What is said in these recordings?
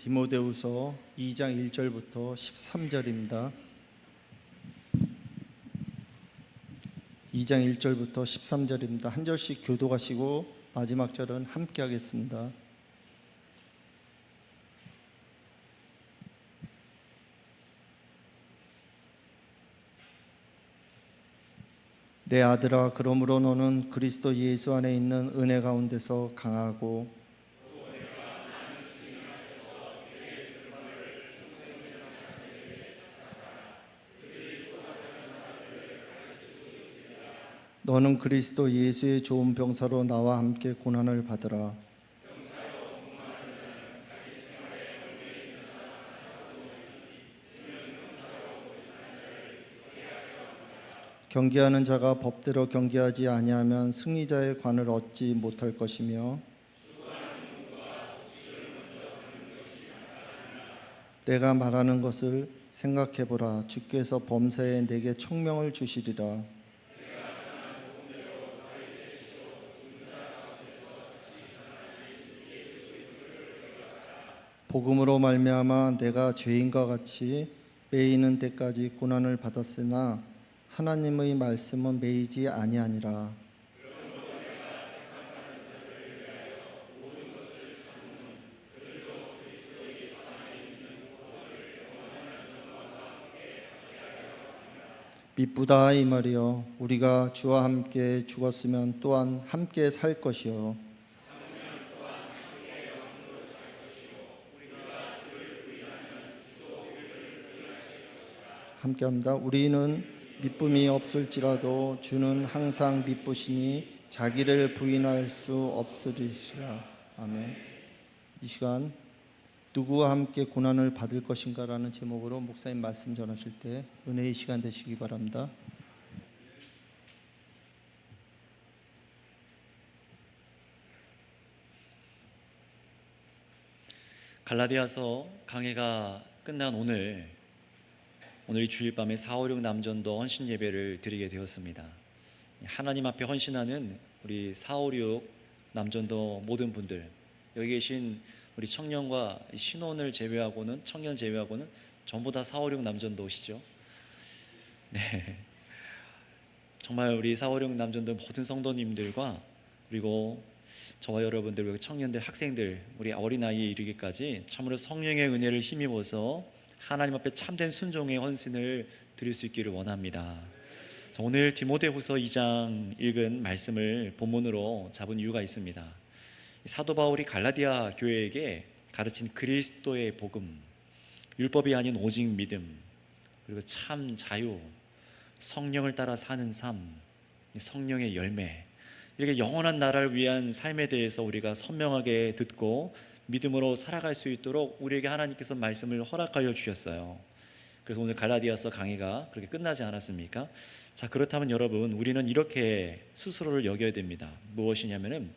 디모데후서 2장 1절부터 13절입니다. 2장 1절부터 13절입니다. 한 절씩 교독하시고 마지막 절은 함께 하겠습니다. 내 아들아, 그러므로 너는 그리스도 예수 안에 있는 은혜 가운데서 강하고 너는 그리스도 예수의 좋은 병사로 나와 함께 고난을 받으라. 경계하는 자가 법대로 경계하지 아니하면 승리자의 관을 얻지 못할 것이며 내가 말하는 것을 생각해보라. 주께서 범사에 내게 총명을 주시리라. 복음으로 말미암아 내가 죄인과 같이 매이는 때까지 고난을 받았으나 하나님의 말씀은 매이지 아니하니라. 미쁘다 이 말이여, 우리가 주와 함께 죽었으면 또한 함께 살 것이요 함께합니다. 우리는 미쁨이 없을지라도 주는 항상 미쁘시니 자기를 부인할 수 없으리라. 아멘. 이 시간 누구와 함께 고난을 받을 것인가 라는 제목으로 목사님 말씀 전하실 때 은혜의 시간 되시기 바랍니다. 갈라디아서 강해가 끝난 오늘 이 주일 밤에 4, 5, 6 남전도 헌신 예배를 드리게 되었습니다. 하나님 앞에 헌신하는 우리 4, 5, 6 남전도 모든 분들, 여기 계신 우리 청년과 신혼을 제외하고는, 청년 제외하고는 전부 다 4, 5, 6 남전도시죠. 네, 정말 우리 4, 5, 6 남전도 모든 성도님들과 그리고 저와 여러분들, 그리고 청년들, 학생들, 우리 어린아이에 이르기까지 참으로 성령의 은혜를 힘입어서 하나님 앞에 참된 순종의 헌신을 드릴 수 있기를 원합니다. 오늘 디모데후서 2장 읽은 말씀을 본문으로 잡은 이유가 있습니다. 사도 바울이 갈라디아 교회에게 가르친 그리스도의 복음, 율법이 아닌 오직 믿음, 그리고 참 자유, 성령을 따라 사는 삶, 성령의 열매, 이렇게 영원한 나라를 위한 삶에 대해서 우리가 선명하게 듣고 믿음으로 살아갈 수 있도록 우리에게 하나님께서 말씀을 허락하여 주셨어요. 그래서 오늘 갈라디아서 강의가 그렇게 끝나지 않았습니까? 자, 그렇다면 여러분, 우리는 이렇게 스스로를 여겨야 됩니다. 무엇이냐면은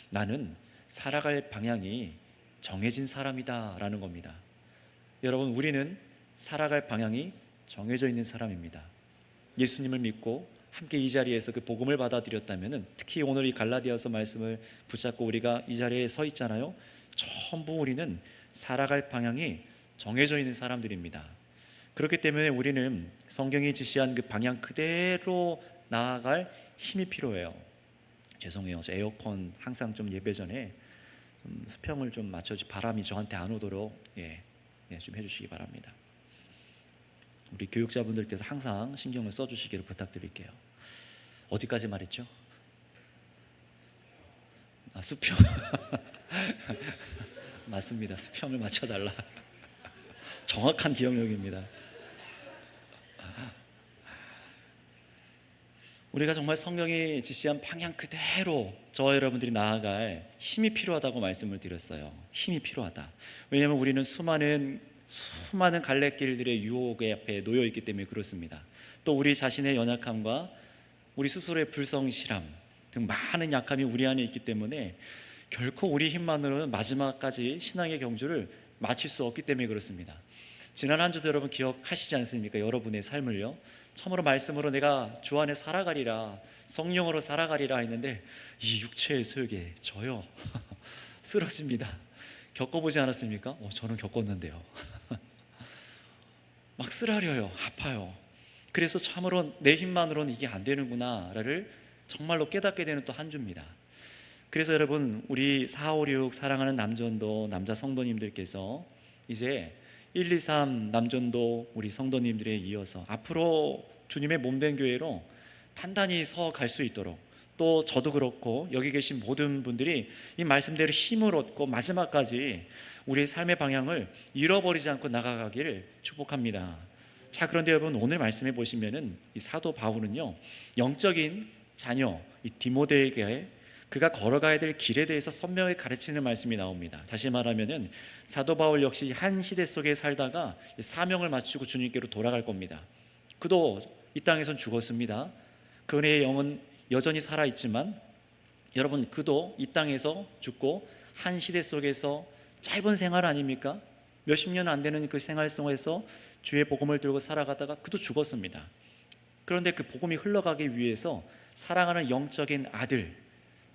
나는 살아갈 방향이 정해진 사람이다 라는 겁니다. 여러분, 우리는 살아갈 방향이 정해져 있는 사람입니다. 예수님을 믿고 함께 이 자리에서 그 복음을 받아들였다면은, 특히 오늘 이 갈라디아서 말씀을 붙잡고 우리가 이 자리에 서 있잖아요. 전부 우리는 살아갈 방향이 정해져 있는 사람들입니다. 그렇기 때문에 우리는 성경이 지시한 그 방향 그대로 나아갈 힘이 필요해요. 죄송해요, 저 에어컨 항상 좀 예배 전에 좀 수평을 좀 맞춰주, 바람이 저한테 안 오도록 좀 해주시기 바랍니다. 우리 교육자분들께서 항상 신경을 써주시기를 부탁드릴게요. 어디까지 말했죠? 수평. 맞습니다. 수평을 맞춰달라. 정확한 기억력입니다. 우리가 정말 성경이 지시한 방향 그대로 저와 여러분들이 나아갈 힘이 필요하다고 말씀을 드렸어요. 힘이 필요하다. 왜냐하면 우리는 수많은 갈래길들의 유혹에 앞에 놓여 있기 때문에 그렇습니다. 또 우리 자신의 연약함과 우리 스스로의 불성실함 등 많은 약함이 우리 안에 있기 때문에 결코 우리 힘만으로는 마지막까지 신앙의 경주를 마칠 수 없기 때문에 그렇습니다. 지난 한 주도 여러분 기억하시지 않습니까? 여러분의 삶을요, 참으로 말씀으로 내가 주 안에 살아가리라, 성령으로 살아가리라 했는데 이 육체의 소욕에 저요 쓰러집니다. 겪어보지 않았습니까? 저는 겪었는데요. 막 쓰라려요. 아파요. 그래서 참으로 내 힘만으로는 이게 안 되는구나를 정말로 깨닫게 되는 또 한 주입니다. 그래서 여러분, 우리 456 사랑하는 남전도 남자 성도님들께서 이제 1, 2, 3 남전도 우리 성도님들에 이어서 앞으로 주님의 몸된 교회로 단단히 서 갈 수 있도록, 또 저도 그렇고 여기 계신 모든 분들이 이 말씀대로 힘을 얻고 마지막까지 우리의 삶의 방향을 잃어버리지 않고 나아가기를 축복합니다. 자, 그런데 여러분, 오늘 말씀해 보시면은 이 사도 바울은요, 영적인 자녀 이 디모데에게 그가 걸어가야 될 길에 대해서 선명하게 가르치는 말씀이 나옵니다. 다시 말하면은 사도 바울 역시 한 시대 속에 살다가 사명을 마치고 주님께로 돌아갈 겁니다. 그도 이 땅에선 죽었습니다. 그의 영은 여전히 살아있지만 여러분, 그도 이 땅에서 죽고 한 시대 속에서 짧은 생활 아닙니까? 몇십 년 안 되는 그 생활 속에서 주의 복음을 들고 살아가다가 그도 죽었습니다. 그런데 그 복음이 흘러가기 위해서 사랑하는 영적인 아들,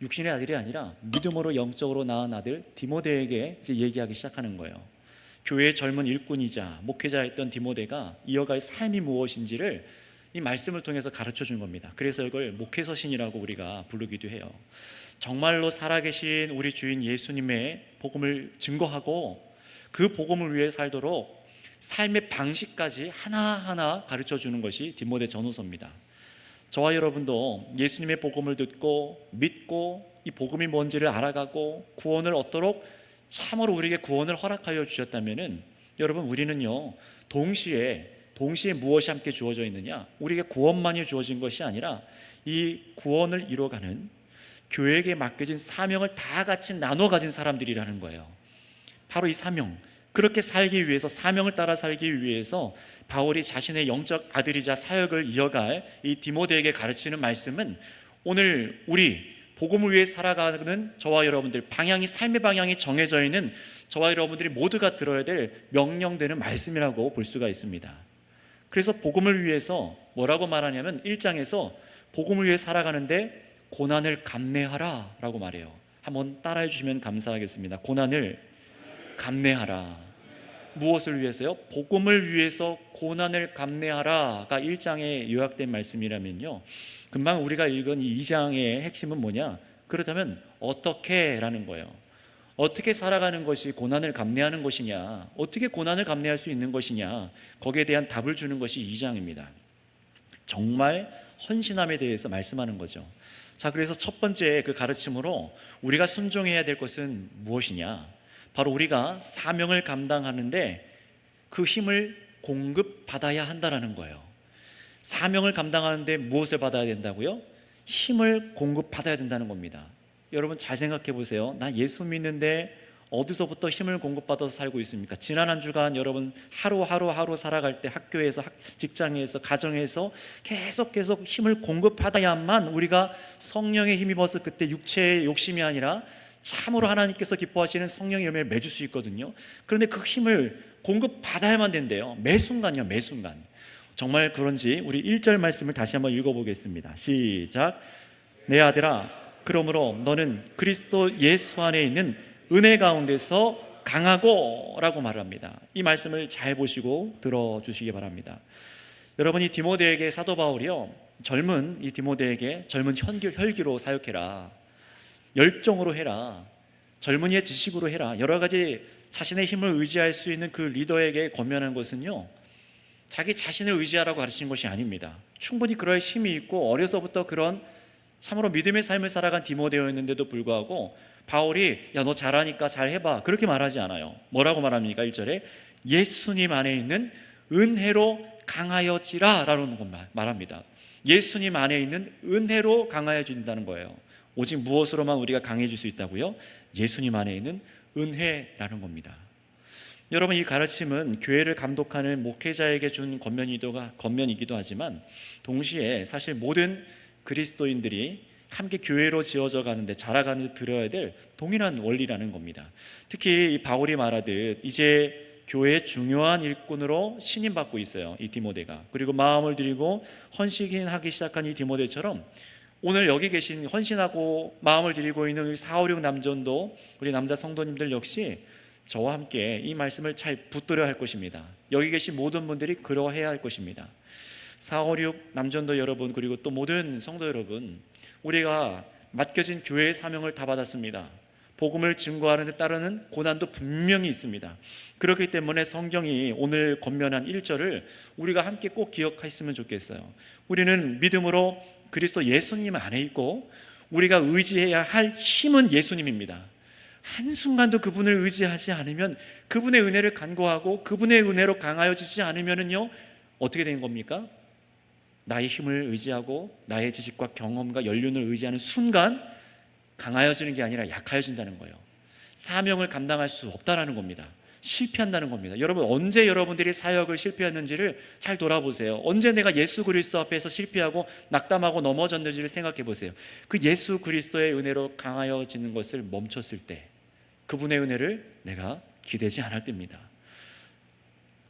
육신의 아들이 아니라 믿음으로 영적으로 낳은 아들 디모데에게 이제 얘기하기 시작하는 거예요. 교회의 젊은 일꾼이자 목회자였던 디모데가 이어갈 삶이 무엇인지를 이 말씀을 통해서 가르쳐 준 겁니다. 그래서 이걸 목회서신이라고 우리가 부르기도 해요. 정말로 살아계신 우리 주인 예수님의 복음을 증거하고 그 복음을 위해 살도록 삶의 방식까지 하나하나 가르쳐 주는 것이 디모데 전후서입니다. 저와 여러분도 예수님의 복음을 듣고 믿고 이 복음이 뭔지를 알아가고 구원을 얻도록 참으로 우리에게 구원을 허락하여 주셨다면은 여러분, 우리는요 동시에 무엇이 함께 주어져 있느냐? 우리에게 구원만이 주어진 것이 아니라 이 구원을 이뤄가는 교회에게 맡겨진 사명을 다 같이 나눠 가진 사람들이라는 거예요. 바로 이 사명, 그렇게 살기 위해서, 사명을 따라 살기 위해서 바울이 자신의 영적 아들이자 사역을 이어갈 이 디모데에게 가르치는 말씀은 오늘 우리 복음을 위해 살아가는 저와 여러분들, 방향이, 삶의 방향이 정해져 있는 저와 여러분들이 모두가 들어야 될 명령되는 말씀이라고 볼 수가 있습니다. 그래서 복음을 위해서 뭐라고 말하냐면 1장에서 복음을 위해 살아가는데 고난을 감내하라 라고 말해요. 한번 따라해 주시면 감사하겠습니다. 고난을 감내하라. 무엇을 위해서요? 복음을 위해서 고난을 감내하라가 1장에 요약된 말씀이라면요, 금방 우리가 읽은 이 2장의 핵심은 뭐냐? 그렇다면 어떻게 라는 거예요. 어떻게 살아가는 것이 고난을 감내하는 것이냐, 어떻게 고난을 감내할 수 있는 것이냐, 거기에 대한 답을 주는 것이 2장입니다. 정말 헌신함에 대해서 말씀하는 거죠. 자, 그래서 첫 번째 그 가르침으로 우리가 순종해야 될 것은 무엇이냐? 바로 우리가 사명을 감당하는데 그 힘을 공급받아야 한다라는 거예요. 사명을 감당하는데 무엇을 받아야 된다고요? 힘을 공급받아야 된다는 겁니다. 여러분 잘 생각해 보세요. 나 예수 믿는데 어디서부터 힘을 공급받아서 살고 있습니까? 지난 한 주간 여러분 하루 살아갈 때 학교에서, 직장에서, 가정에서 계속 힘을 공급받아야만 우리가 성령의 힘입어서 그때 육체의 욕심이 아니라 참으로 하나님께서 기뻐하시는 성령의 열매를 맺을 수 있거든요. 그런데 그 힘을 공급받아야만 된대요. 매 순간요, 매 순간. 정말 그런지 우리 1절 말씀을 다시 한번 읽어보겠습니다. 시작. 내 아들아, 그러므로 너는 그리스도 예수 안에 있는 은혜 가운데서 강하고 라고 말합니다. 이 말씀을 잘 보시고 들어주시기 바랍니다. 여러분, 이 디모데에게 사도 바울이요, 젊은 이 디모데에게 젊은 혈기로 사역해라, 열정으로 해라, 젊은이의 지식으로 해라, 여러 가지 자신의 힘을 의지할 수 있는 그 리더에게 권면한 것은요, 자기 자신을 의지하라고 가르치는 것이 아닙니다. 충분히 그럴 힘이 있고 어려서부터 그런 참으로 믿음의 삶을 살아간 디모데였는데도 불구하고 바울이 야, 너 잘하니까 잘 해봐 그렇게 말하지 않아요. 뭐라고 말합니까? 1절에 예수님 안에 있는 은혜로 강하여지라 라는 것 말합니다. 예수님 안에 있는 은혜로 강하여진다는 거예요. 오직 무엇으로만 우리가 강해질 수 있다고요? 예수님 안에 있는 은혜라는 겁니다. 여러분, 이 가르침은 교회를 감독하는 목회자에게 준 권면이기도 하지만 동시에 사실 모든 그리스도인들이 함께 교회로 지어져 가는데, 자라가는 데 들어야 될 동일한 원리라는 겁니다. 특히 이 바울이 말하듯 이제 교회의 중요한 일꾼으로 신임받고 있어요, 이 디모데가. 그리고 마음을 들이고 헌신하기 시작한 이 디모데처럼 오늘 여기 계신 헌신하고 마음을 들이고 있는 우리 456 남전도 우리 남자 성도님들 역시 저와 함께 이 말씀을 잘 붙들어야 할 것입니다. 여기 계신 모든 분들이 그러해야 할 것입니다. 456 남전도 여러분, 그리고 또 모든 성도 여러분, 우리가 맡겨진 교회의 사명을 다 받았습니다. 복음을 증거하는 데 따르는 고난도 분명히 있습니다. 그렇기 때문에 성경이 오늘 권면한 1절을 우리가 함께 꼭 기억했으면 좋겠어요. 우리는 믿음으로 그리스도 예수님 안에 있고 우리가 의지해야 할 힘은 예수님입니다. 한순간도 그분을 의지하지 않으면, 그분의 은혜를 간구하고 그분의 은혜로 강하여지지 않으면요, 어떻게 되는 겁니까? 나의 힘을 의지하고 나의 지식과 경험과 연륜을 의지하는 순간 강하여지는 게 아니라 약하여진다는 거예요. 사명을 감당할 수 없다라는 겁니다. 실패한다는 겁니다. 여러분, 언제 여러분들이 사역을 실패했는지를 잘 돌아보세요. 언제 내가 예수 그리스도 앞에서 실패하고 낙담하고 넘어졌는지를 생각해 보세요. 그 예수 그리스도의 은혜로 강하여지는 것을 멈췄을 때, 그분의 은혜를 내가 기대지 않을 때입니다.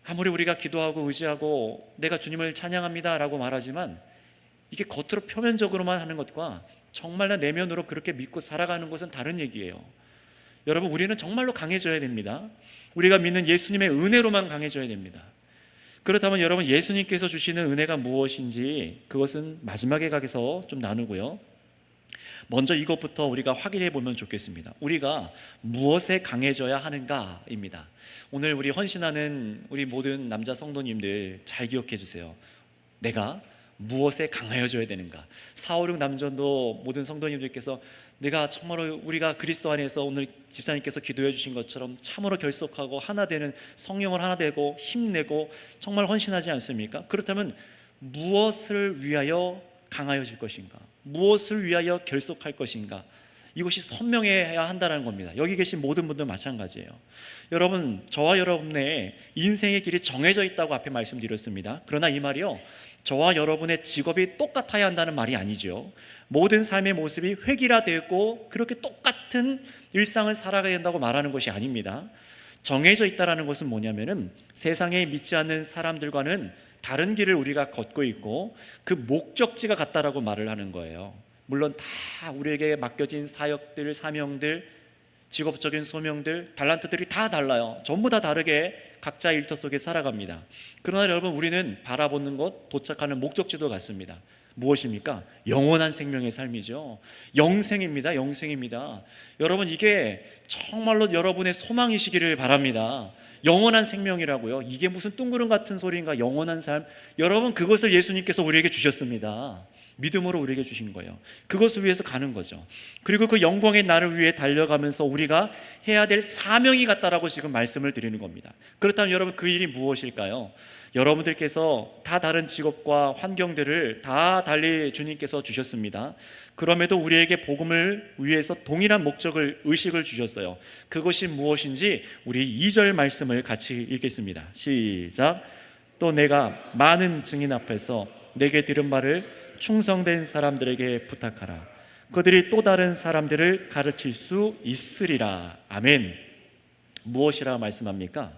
아무리 우리가 기도하고 의지하고 내가 주님을 찬양합니다 라고 말하지만, 이게 겉으로 표면적으로만 하는 것과 정말로 내면으로 그렇게 믿고 살아가는 것은 다른 얘기예요. 여러분, 우리는 정말로 강해져야 됩니다. 우리가 믿는 예수님의 은혜로만 강해져야 됩니다. 그렇다면 여러분, 예수님께서 주시는 은혜가 무엇인지 그것은 마지막에 가서 좀 나누고요, 먼저 이것부터 우리가 확인해 보면 좋겠습니다. 우리가 무엇에 강해져야 하는가입니다. 오늘 우리 헌신하는 우리 모든 남자 성도님들 잘 기억해 주세요. 내가 무엇에 강하여져야 되는가. 456 남전도 모든 성도님들께서 내가 참으로 우리가 그리스도 안에서 오늘 집사님께서 기도해 주신 것처럼 참으로 결속하고 하나 되는, 성령을 하나 되고 힘내고 정말 헌신하지 않습니까? 그렇다면 무엇을 위하여 강하여질 것인가? 무엇을 위하여 결속할 것인가? 이것이 선명해야 한다는 겁니다. 여기 계신 모든 분들 마찬가지예요. 여러분, 저와 여러분의 인생의 길이 정해져 있다고 앞에 말씀드렸습니다. 그러나 이 말이요, 저와 여러분의 직업이 똑같아야 한다는 말이 아니죠. 모든 삶의 모습이 획일화되고 그렇게 똑같은 일상을 살아가야 된다고 말하는 것이 아닙니다. 정해져 있다는 것은 뭐냐면은 세상에 믿지 않는 사람들과는 다른 길을 우리가 걷고 있고 그 목적지가 같다라고 말을 하는 거예요. 물론 다 우리에게 맡겨진 사역들, 사명들, 직업적인 소명들, 달란트들이 다 달라요. 전부 다 다르게 각자 일터 속에 살아갑니다. 그러나 여러분, 우리는 바라보는 것, 도착하는 목적지도 같습니다. 무엇입니까? 영원한 생명의 삶이죠. 영생입니다. 영생입니다. 여러분, 이게 정말로 여러분의 소망이시기를 바랍니다. 영원한 생명이라고요. 이게 무슨 뚱그름 같은 소리인가? 영원한 삶. 여러분, 그것을 예수님께서 우리에게 주셨습니다. 믿음으로 우리에게 주신 거예요. 그것을 위해서 가는 거죠. 그리고 그 영광의 날을 위해 달려가면서 우리가 해야 될 사명이 같다라고 지금 말씀을 드리는 겁니다. 그렇다면 여러분, 그 일이 무엇일까요? 여러분들께서 다 다른 직업과 환경들을 다 달리 주님께서 주셨습니다. 그럼에도 우리에게 복음을 위해서 동일한 목적을, 의식을 주셨어요. 그것이 무엇인지 우리 2절 말씀을 같이 읽겠습니다. 시작. 또 내가 많은 증인 앞에서 내게 들은 말을 충성된 사람들에게 부탁하라. 그들이 또 다른 사람들을 가르칠 수 있으리라. 아멘. 무엇이라 말씀합니까?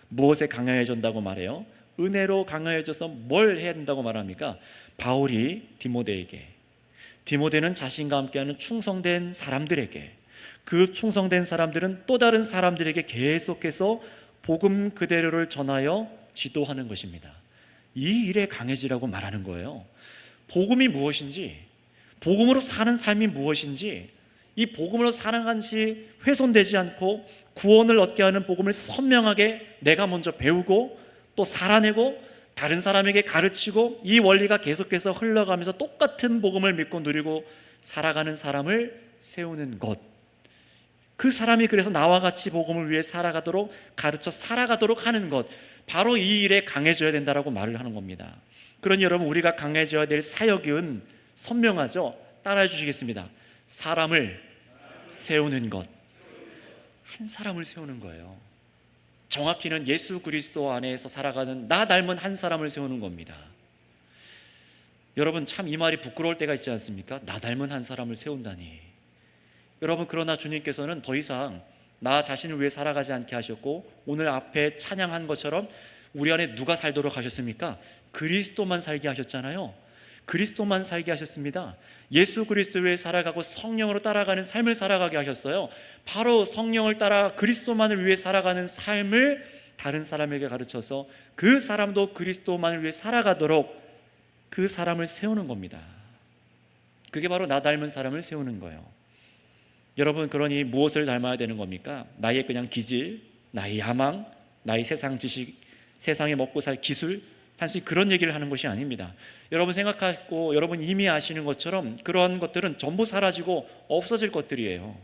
무엇에 강해진다고 말해요? 은혜로 강해져서 뭘 해야 된다고 말합니까? 바울이 디모데는 자신과 함께하는 충성된 사람들에게, 그 충성된 사람들은 또 다른 사람들에게 계속해서 복음 그대로를 전하여 지도하는 것입니다. 이 일에 강해지라고 말하는 거예요. 복음이 무엇인지, 복음으로 사는 삶이 무엇인지, 이 복음으로 사는 것이 훼손되지 않고 구원을 얻게 하는 복음을 선명하게 내가 먼저 배우고 또 살아내고 다른 사람에게 가르치고, 이 원리가 계속해서 흘러가면서 똑같은 복음을 믿고 누리고 살아가는 사람을 세우는 것, 그 사람이 그래서 나와 같이 복음을 위해 살아가도록 가르쳐 살아가도록 하는 것, 바로 이 일에 강해져야 된다라고 말을 하는 겁니다. 그러니 여러분, 우리가 강해져야 될 사역은 선명하죠. 따라해 주시겠습니다. 사람을 세우는 것. 한 사람을 세우는 거예요. 정확히는 예수 그리스도 안에서 살아가는 나 닮은 한 사람을 세우는 겁니다. 여러분, 참 이 말이 부끄러울 때가 있지 않습니까? 나 닮은 한 사람을 세운다니. 여러분, 그러나 주님께서는 더 이상 나 자신을 위해 살아가지 않게 하셨고, 오늘 앞에 찬양한 것처럼 우리 안에 누가 살도록 하셨습니까? 그리스도만 살게 하셨잖아요. 그리스도만 살게 하셨습니다. 예수 그리스도 위해 살아가고 성령으로 따라가는 삶을 살아가게 하셨어요. 바로 성령을 따라 그리스도만을 위해 살아가는 삶을 다른 사람에게 가르쳐서 그 사람도 그리스도만을 위해 살아가도록 그 사람을 세우는 겁니다. 그게 바로 나 닮은 사람을 세우는 거예요. 여러분, 그러니 무엇을 닮아야 되는 겁니까? 나의 그냥 기질, 나의 야망, 나의 세상 지식, 세상에 먹고 살 기술, 단순히 그런 얘기를 하는 것이 아닙니다. 여러분 생각하고 여러분 이미 아시는 것처럼 그런 것들은 전부 사라지고 없어질 것들이에요.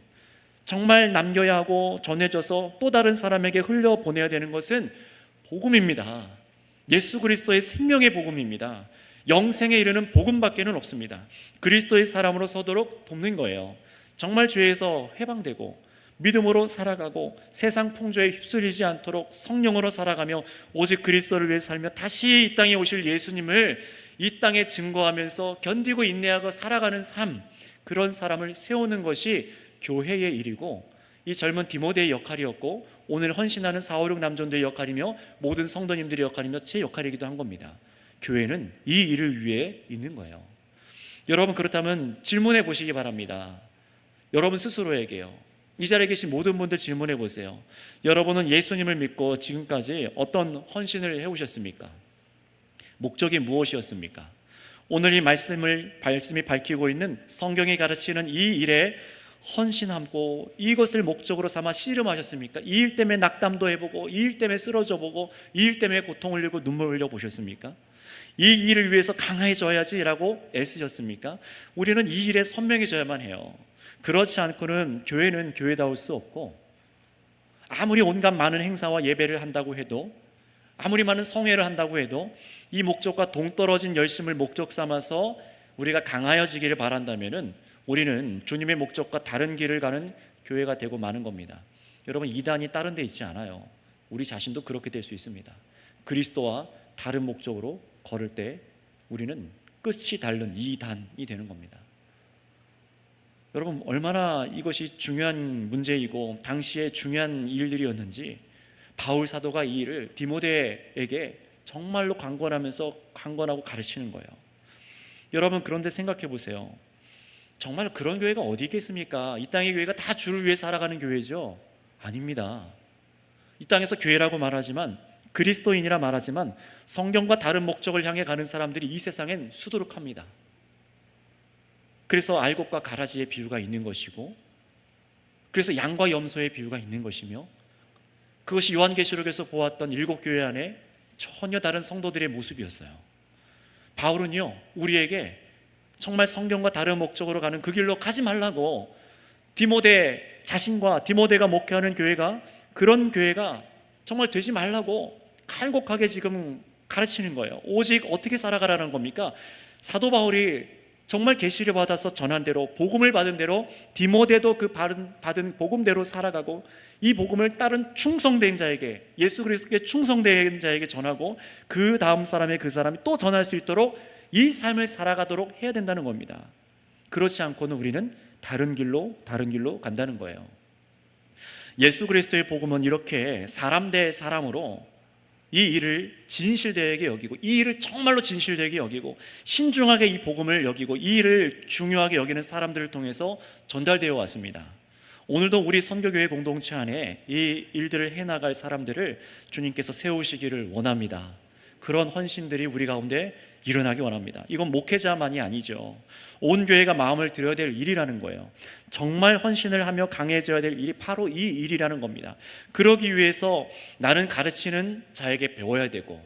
정말 남겨야 하고 전해져서 또 다른 사람에게 흘려보내야 되는 것은 복음입니다. 예수 그리스도의 생명의 복음입니다. 영생에 이르는 복음밖에는 없습니다. 그리스도의 사람으로 서도록 돕는 거예요. 정말 죄에서 해방되고 믿음으로 살아가고 세상 풍조에 휩쓸리지 않도록 성령으로 살아가며 오직 그리스도를 위해 살며 다시 이 땅에 오실 예수님을 이 땅에 증거하면서 견디고 인내하고 살아가는 삶, 그런 사람을 세우는 것이 교회의 일이고 이 젊은 디모데의 역할이었고 오늘 헌신하는 4, 5, 6 남전도의 역할이며 모든 성도님들의 역할이며 제 역할이기도 한 겁니다. 교회는 이 일을 위해 있는 거예요. 여러분, 그렇다면 질문해 보시기 바랍니다. 여러분 스스로에게요. 이 자리에 계신 모든 분들 질문해 보세요. 여러분은 예수님을 믿고 지금까지 어떤 헌신을 해오셨습니까? 목적이 무엇이었습니까? 오늘 이 말씀이 밝히고 있는 성경이 가르치는 이 일에 헌신하고 이것을 목적으로 삼아 씨름하셨습니까? 이 일 때문에 낙담도 해보고 이 일 때문에 쓰러져 보고 이 일 때문에 고통 흘리고 눈물 흘려 보셨습니까? 이 일을 위해서 강해져야지라고 애쓰셨습니까? 우리는 이 일에 선명해져야만 해요. 그렇지 않고는 교회는 교회다울 수 없고 아무리 온갖 많은 행사와 예배를 한다고 해도 아무리 많은 성회를 한다고 해도 이 목적과 동떨어진 열심을 목적 삼아서 우리가 강하여지기를 바란다면 우리는 주님의 목적과 다른 길을 가는 교회가 되고 마는 겁니다. 여러분, 이단이 다른 데 있지 않아요. 우리 자신도 그렇게 될 수 있습니다. 그리스도와 다른 목적으로 걸을 때 우리는 끝이 다른 이단이 되는 겁니다. 여러분, 얼마나 이것이 중요한 문제이고 당시에 중요한 일들이었는지 바울 사도가 이 일을 디모데에게 정말로 강권하고 가르치는 거예요. 여러분, 그런데 생각해 보세요. 정말 그런 교회가 어디 있겠습니까? 이 땅의 교회가 다 주를 위해 살아가는 교회죠? 아닙니다. 이 땅에서 교회라고 말하지만 그리스도인이라 말하지만 성경과 다른 목적을 향해 가는 사람들이 이 세상엔 수두룩합니다. 그래서 알곡과 가라지의 비유가 있는 것이고 그래서 양과 염소의 비유가 있는 것이며 그것이 요한계시록에서 보았던 7교회 안에 전혀 다른 성도들의 모습이었어요. 바울은요, 우리에게 정말 성경과 다른 목적으로 가는 그 길로 가지 말라고 디모데 자신과 디모데가 목회하는 교회가 그런 교회가 정말 되지 말라고 간곡하게 지금 가르치는 거예요. 오직 어떻게 살아가라는 겁니까? 사도 바울이 정말 계시를 받아서 전한 대로 복음을 받은 대로 디모데도 그 받은 복음대로 살아가고 이 복음을 따른 충성된 자에게 예수 그리스도께 충성된 자에게 전하고 그 다음 사람이 또 전할 수 있도록 이 삶을 살아가도록 해야 된다는 겁니다. 그렇지 않고는 우리는 다른 길로 간다는 거예요. 예수 그리스도의 복음은 이렇게 사람 대 사람으로 이 일을 진실되게 여기고 이 일을 정말로 진실되게 여기고 신중하게 이 복음을 여기고 이 일을 중요하게 여기는 사람들을 통해서 전달되어 왔습니다. 오늘도 우리 선교교회 공동체 안에 이 일들을 해나갈 사람들을 주님께서 세우시기를 원합니다. 그런 헌신들이 우리 가운데 일어나기 원합니다. 이건 목회자만이 아니죠. 온 교회가 마음을 들여야 될 일이라는 거예요. 정말 헌신을 하며 강해져야 될 일이 바로 이 일이라는 겁니다. 그러기 위해서 나는 가르치는 자에게 배워야 되고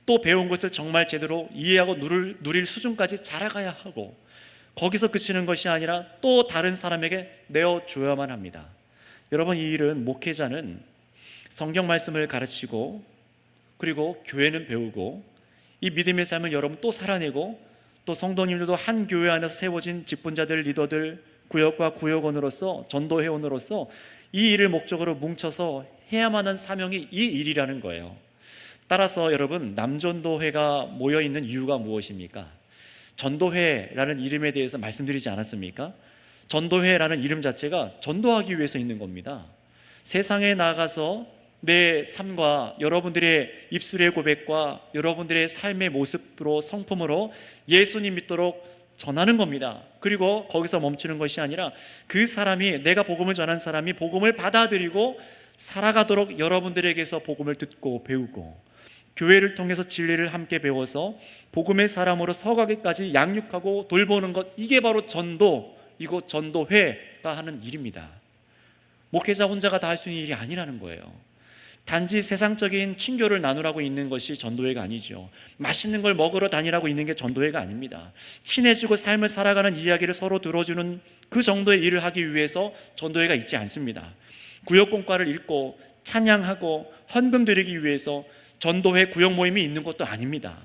또 배운 것을 정말 제대로 이해하고 누릴 수준까지 자라가야 하고 거기서 그치는 것이 아니라 또 다른 사람에게 내어줘야만 합니다. 여러분, 이 일은 목회자는 성경 말씀을 가르치고 그리고 교회는 배우고 이 믿음의 삶을 여러분 또 살아내고 또 성도님들도 한 교회 안에서 세워진 직분자들, 리더들, 구역과 구역원으로서 전도회원으로서 이 일을 목적으로 뭉쳐서 해야만 하는 사명이 이 일이라는 거예요. 따라서 여러분, 남전도회가 모여있는 이유가 무엇입니까? 전도회라는 이름에 대해서 말씀드리지 않았습니까? 전도회라는 이름 자체가 전도하기 위해서 있는 겁니다. 세상에 나가서 내 삶과 여러분들의 입술의 고백과 여러분들의 삶의 모습으로 성품으로 예수님 믿도록 전하는 겁니다. 그리고 거기서 멈추는 것이 아니라 그 사람이, 내가 복음을 전한 사람이 복음을 받아들이고 살아가도록 여러분들에게서 복음을 듣고 배우고 교회를 통해서 진리를 함께 배워서 복음의 사람으로 서가기까지 양육하고 돌보는 것, 이게 바로 전도, 이곳 전도회가 하는 일입니다. 목회자 혼자가 다 할 수 있는 일이 아니라는 거예요. 단지 세상적인 친교를 나누라고 있는 것이 전도회가 아니죠. 맛있는 걸 먹으러 다니라고 있는 게 전도회가 아닙니다. 친해지고 삶을 살아가는 이야기를 서로 들어주는 그 정도의 일을 하기 위해서 전도회가 있지 않습니다. 구역공과를 읽고 찬양하고 헌금 드리기 위해서 전도회 구역 모임이 있는 것도 아닙니다.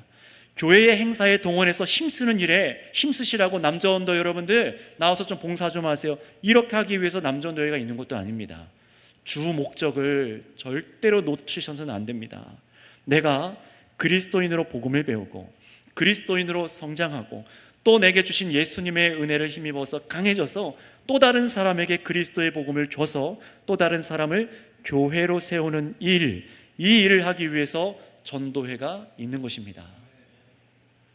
교회의 행사에 동원해서 힘쓰는 일에 힘쓰시라고 남자원도 여러분들 나와서 좀 봉사 좀 하세요, 이렇게 하기 위해서 남자원도회가 있는 것도 아닙니다. 주 목적을 절대로 놓치셔서는 안 됩니다. 내가 그리스도인으로 복음을 배우고 그리스도인으로 성장하고 또 내게 주신 예수님의 은혜를 힘입어서 강해져서 또 다른 사람에게 그리스도의 복음을 줘서 또 다른 사람을 교회로 세우는 일, 이 일을 하기 위해서 전도회가 있는 것입니다.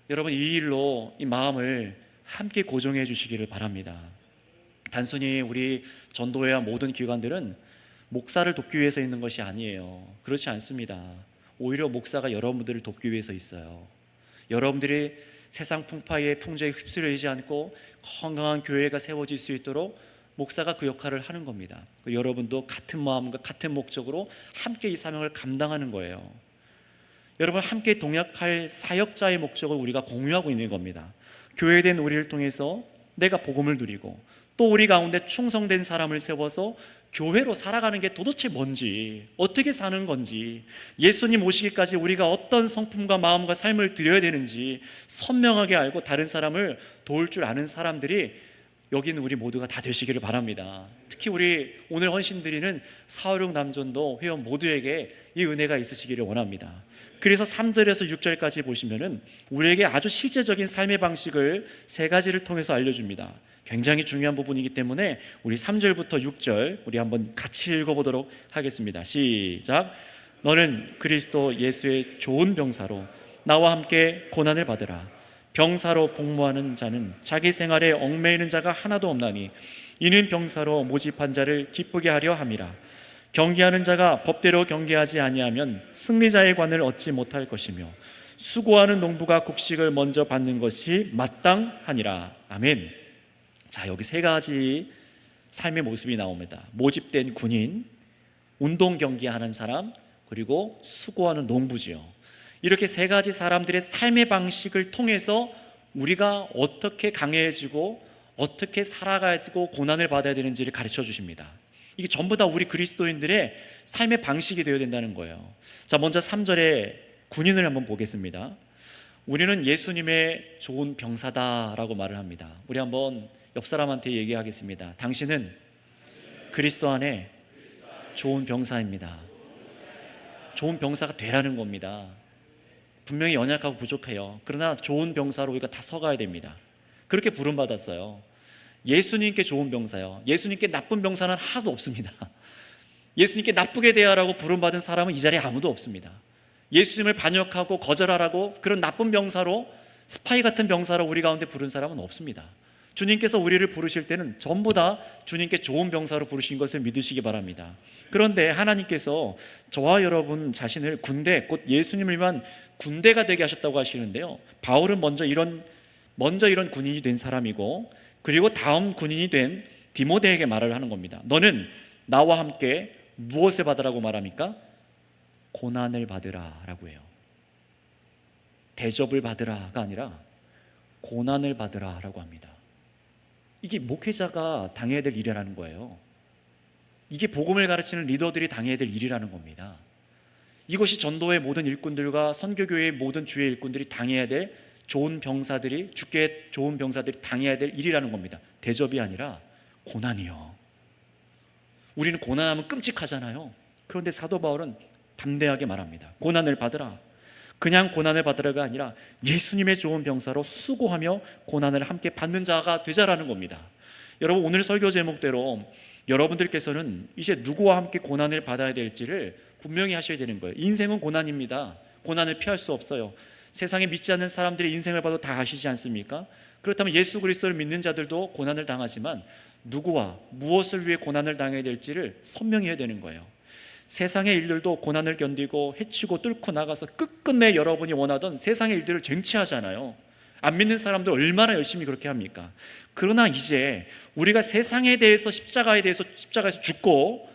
여러분, 이 일로 이 마음을 함께 고정해 주시기를 바랍니다. 단순히 우리 전도회와 모든 기관들은 목사를 돕기 위해서 있는 것이 아니에요. 그렇지 않습니다. 오히려 목사가 여러분들을 돕기 위해서 있어요. 여러분들이 세상 풍파에 풍조에 휩쓸리지 않고 건강한 교회가 세워질 수 있도록 목사가 그 역할을 하는 겁니다. 여러분도 같은 마음과 같은 목적으로 함께 이 사명을 감당하는 거예요. 여러분, 함께 동역할 사역자의 목적을 우리가 공유하고 있는 겁니다. 교회된 우리를 통해서 내가 복음을 누리고 또 우리 가운데 충성된 사람을 세워서 교회로 살아가는 게 도대체 뭔지, 어떻게 사는 건지, 예수님 오시기까지 우리가 어떤 성품과 마음과 삶을 드려야 되는지 선명하게 알고 다른 사람을 도울 줄 아는 사람들이 여기 있는 우리 모두가 다 되시기를 바랍니다. 특히 우리 오늘 헌신드리는 416 남전도 회원 모두에게 이 은혜가 있으시기를 원합니다. 그래서 3절에서 6절까지 보시면은 우리에게 아주 실제적인 삶의 방식을 세 가지를 통해서 알려줍니다. 굉장히 중요한 부분이기 때문에 우리 3절부터 6절 우리 한번 같이 읽어보도록 하겠습니다. 시작. 너는 그리스도 예수의 좋은 병사로 나와 함께 고난을 받으라. 병사로 복무하는 자는 자기 생활에 얽매이는 자가 하나도 없나니 이는 병사로 모집한 자를 기쁘게 하려 함이라. 경계하는 자가 법대로 경계하지 아니하면 승리자의 관을 얻지 못할 것이며 수고하는 농부가 곡식을 먼저 받는 것이 마땅하니라. 아멘. 자, 여기 세 가지 삶의 모습이 나옵니다. 모집된 군인, 운동 경기하는 사람, 그리고 수고하는 농부지요. 이렇게 세 가지 사람들의 삶의 방식을 통해서 우리가 어떻게 강해지고 어떻게 살아가지고 고난을 받아야 되는지를 가르쳐 주십니다. 이게 전부 다 우리 그리스도인들의 삶의 방식이 되어야 된다는 거예요. 자, 먼저 3절에 군인을 한번 보겠습니다. 우리는 예수님의 좋은 병사다라고 말을 합니다. 우리 한번 옆 사람한테 얘기하겠습니다. 당신은 그리스도 안에 좋은 병사입니다. 좋은 병사가 되라는 겁니다. 분명히 연약하고 부족해요. 그러나 좋은 병사로 우리가 다 서가야 됩니다. 그렇게 부름받았어요. 예수님께 좋은 병사요. 예수님께 나쁜 병사는 하나도 없습니다. 예수님께 나쁘게 대하라고 부름받은 사람은 이 자리에 아무도 없습니다. 예수님을 반역하고 거절하라고 그런 나쁜 병사로, 스파이 같은 병사로 우리 가운데 부른 사람은 없습니다. 주님께서 우리를 부르실 때는 전부 다 주님께 좋은 병사로 부르신 것을 믿으시기 바랍니다. 그런데 하나님께서 저와 여러분 자신을 군대, 곧 예수님을 위한 군대가 되게 하셨다고 하시는데요, 바울은 먼저 이런 군인이 된 사람이고, 그리고 다음 군인이 된 디모데에게 말을 하는 겁니다. 너는 나와 함께 무엇을 받으라고 말합니까? 고난을 받으라 라고 해요. 대접을 받으라가 아니라 고난을 받으라 라고 합니다. 이게 목회자가 당해야 될 일이라는 거예요. 이게 복음을 가르치는 리더들이 당해야 될 일이라는 겁니다. 이것이 전도의 모든 일꾼들과 선교교회의 모든 주의 일꾼들이 당해야 될, 좋은 병사들이, 주께 좋은 병사들이 당해야 될 일이라는 겁니다. 대접이 아니라 고난이요. 우리는 고난하면 끔찍하잖아요. 그런데 사도 바울은 담대하게 말합니다. 고난을 받으라. 그냥 고난을 받으라가 아니라 예수님의 좋은 병사로 수고하며 고난을 함께 받는 자가 되자라는 겁니다. 여러분, 오늘 설교 제목대로 여러분들께서는 이제 누구와 함께 고난을 받아야 될지를 분명히 하셔야 되는 거예요. 인생은 고난입니다. 고난을 피할 수 없어요. 세상에 믿지 않는 사람들의 인생을 봐도 다 아시지 않습니까? 그렇다면 예수 그리스도를 믿는 자들도 고난을 당하지만 누구와 무엇을 위해 고난을 당해야 될지를 선명히 해야 되는 거예요. 세상의 일들도 고난을 견디고 해치고 뚫고 나가서 끝끝내 여러분이 원하던 세상의 일들을 쟁취하잖아요. 안 믿는 사람들 얼마나 열심히 그렇게 합니까? 그러나 이제 우리가 세상에 대해서 십자가에서 죽고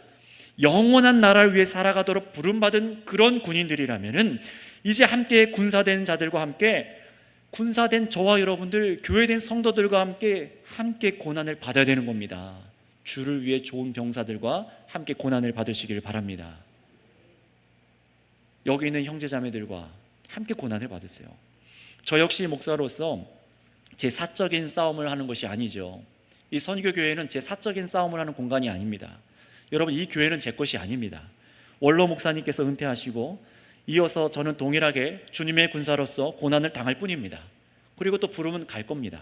영원한 나라를 위해 살아가도록 부름받은 그런 군인들이라면은 이제 함께 군사된 자들과 함께 군사된 저와 여러분들, 교회된 성도들과 함께 고난을 받아야 되는 겁니다. 주를 위해 좋은 병사들과 함께 고난을 받으시길 바랍니다. 여기 있는 형제자매들과 함께 고난을 받으세요. 저 역시 목사로서 제 사적인 싸움을 하는 것이 아니죠. 이 선교교회는 제 사적인 싸움을 하는 공간이 아닙니다. 여러분, 이 교회는 제 것이 아닙니다. 원로 목사님께서 은퇴하시고 이어서 저는 동일하게 주님의 군사로서 고난을 당할 뿐입니다. 그리고 또 부르면 갈 겁니다.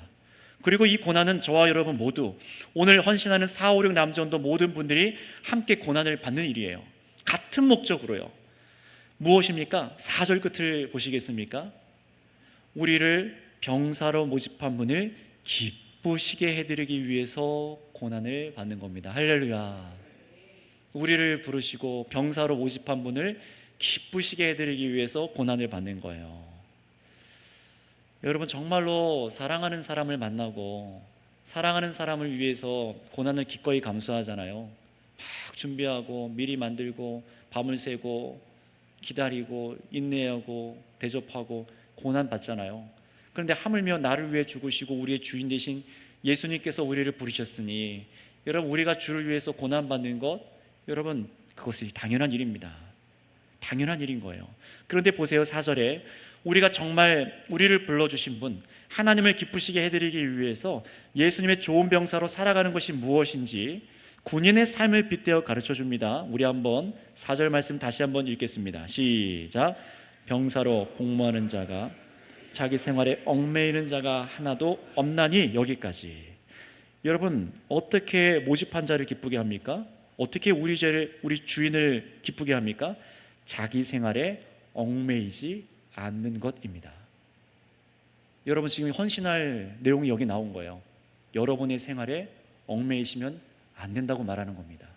그리고 이 고난은 저와 여러분 모두, 오늘 헌신하는 456 남전도 모든 분들이 함께 고난을 받는 일이에요. 같은 목적으로요. 무엇입니까? 4절 끝을 보시겠습니까? 우리를 병사로 모집한 분을 기쁘시게 해드리기 위해서 고난을 받는 겁니다. 할렐루야. 우리를 부르시고 병사로 모집한 분을 기쁘시게 해드리기 위해서 고난을 받는 거예요. 여러분, 정말로 사랑하는 사람을 만나고 사랑하는 사람을 위해서 고난을 기꺼이 감수하잖아요. 막 준비하고 미리 만들고 밤을 새고 기다리고 인내하고 대접하고 고난 받잖아요. 그런데 하물며 나를 위해 죽으시고 우리의 주인 되신 예수님께서 우리를 부르셨으니, 여러분, 우리가 주를 위해서 고난 받는 것, 여러분, 그것이 당연한 일입니다. 당연한 일인 거예요. 그런데 보세요, 4절에 우리가 정말 우리를 불러주신 분, 하나님을 기쁘시게 해드리기 위해서 예수님의 좋은 병사로 살아가는 것이 무엇인지 군인의 삶을 빗대어 가르쳐줍니다. 우리 한번 4절 말씀 다시 한번 읽겠습니다. 시작. 병사로 복무하는 자가 자기 생활에 얽매이는 자가 하나도 없나니. 여기까지. 여러분, 어떻게 모집한 자를 기쁘게 합니까? 어떻게 우리 주인을 기쁘게 합니까? 자기 생활에 얽매이지 않는 것입니다. 여러분, 지금 헌신할 내용이 여기 나온 거예요. 여러분의 생활에 얽매이시면 안 된다고 말하는 겁니다.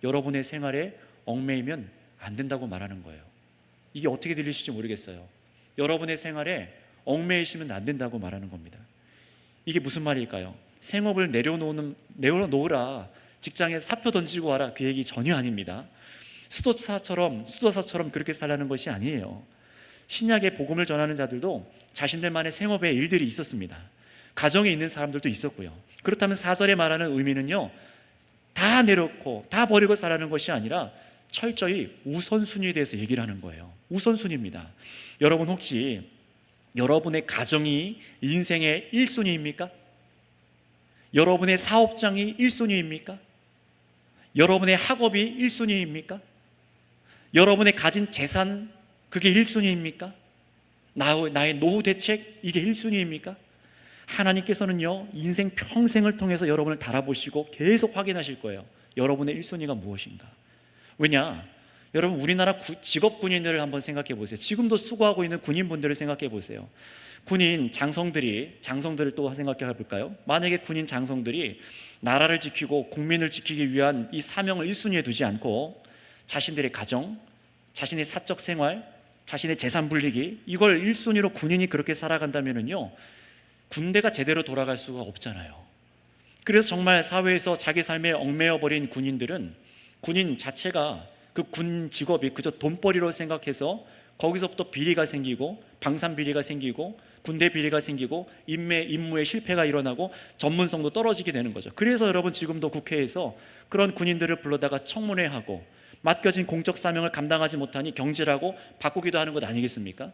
여러분의 생활에 얽매이면 안 된다고 말하는 거예요. 이게 어떻게 들리실지 모르겠어요. 여러분의 생활에 얽매이시면 안 된다고 말하는 겁니다. 이게 무슨 말일까요? 생업을 내려놓으라, 직장에 사표 던지고 와라, 그 얘기 전혀 아닙니다. 수도사처럼 그렇게 살라는 것이 아니에요. 신약의 복음을 전하는 자들도 자신들만의 생업의 일들이 있었습니다. 가정에 있는 사람들도 있었고요. 그렇다면 4절에 말하는 의미는요, 다 내놓고 다 버리고 살라는 것이 아니라 철저히 우선순위에 대해서 얘기를 하는 거예요. 우선순위입니다. 여러분, 혹시 여러분의 가정이 인생의 1순위입니까? 여러분의 사업장이 1순위입니까? 여러분의 학업이 1순위입니까? 여러분의 가진 재산, 그게 1순위입니까? 나의 노후 대책, 이게 1순위입니까? 하나님께서는요, 인생 평생을 통해서 여러분을 달아보시고 계속 확인하실 거예요. 여러분의 1순위가 무엇인가? 왜냐? 여러분, 우리나라 직업 군인들을 한번 생각해 보세요. 지금도 수고하고 있는 군인분들을 생각해 보세요. 군인 장성들을 또 생각해 볼까요? 만약에 군인 장성들이 나라를 지키고 국민을 지키기 위한 이 사명을 1순위에 두지 않고 자신들의 가정, 자신의 사적 생활, 자신의 재산 불리기, 이걸 1순위로 군인이 그렇게 살아간다면요, 군대가 제대로 돌아갈 수가 없잖아요. 그래서 정말 사회에서 자기 삶에 얽매여 버린 군인들은, 군인 자체가 그 군 직업이 그저 돈벌이로 생각해서 거기서부터 비리가 생기고 방산 비리가 생기고 군대 비리가 생기고 임무에 실패가 일어나고 전문성도 떨어지게 되는 거죠. 그래서 여러분, 지금도 국회에서 그런 군인들을 불러다가 청문회하고 맡겨진 공적 사명을 감당하지 못하니 경질하고 바꾸기도 하는 것 아니겠습니까?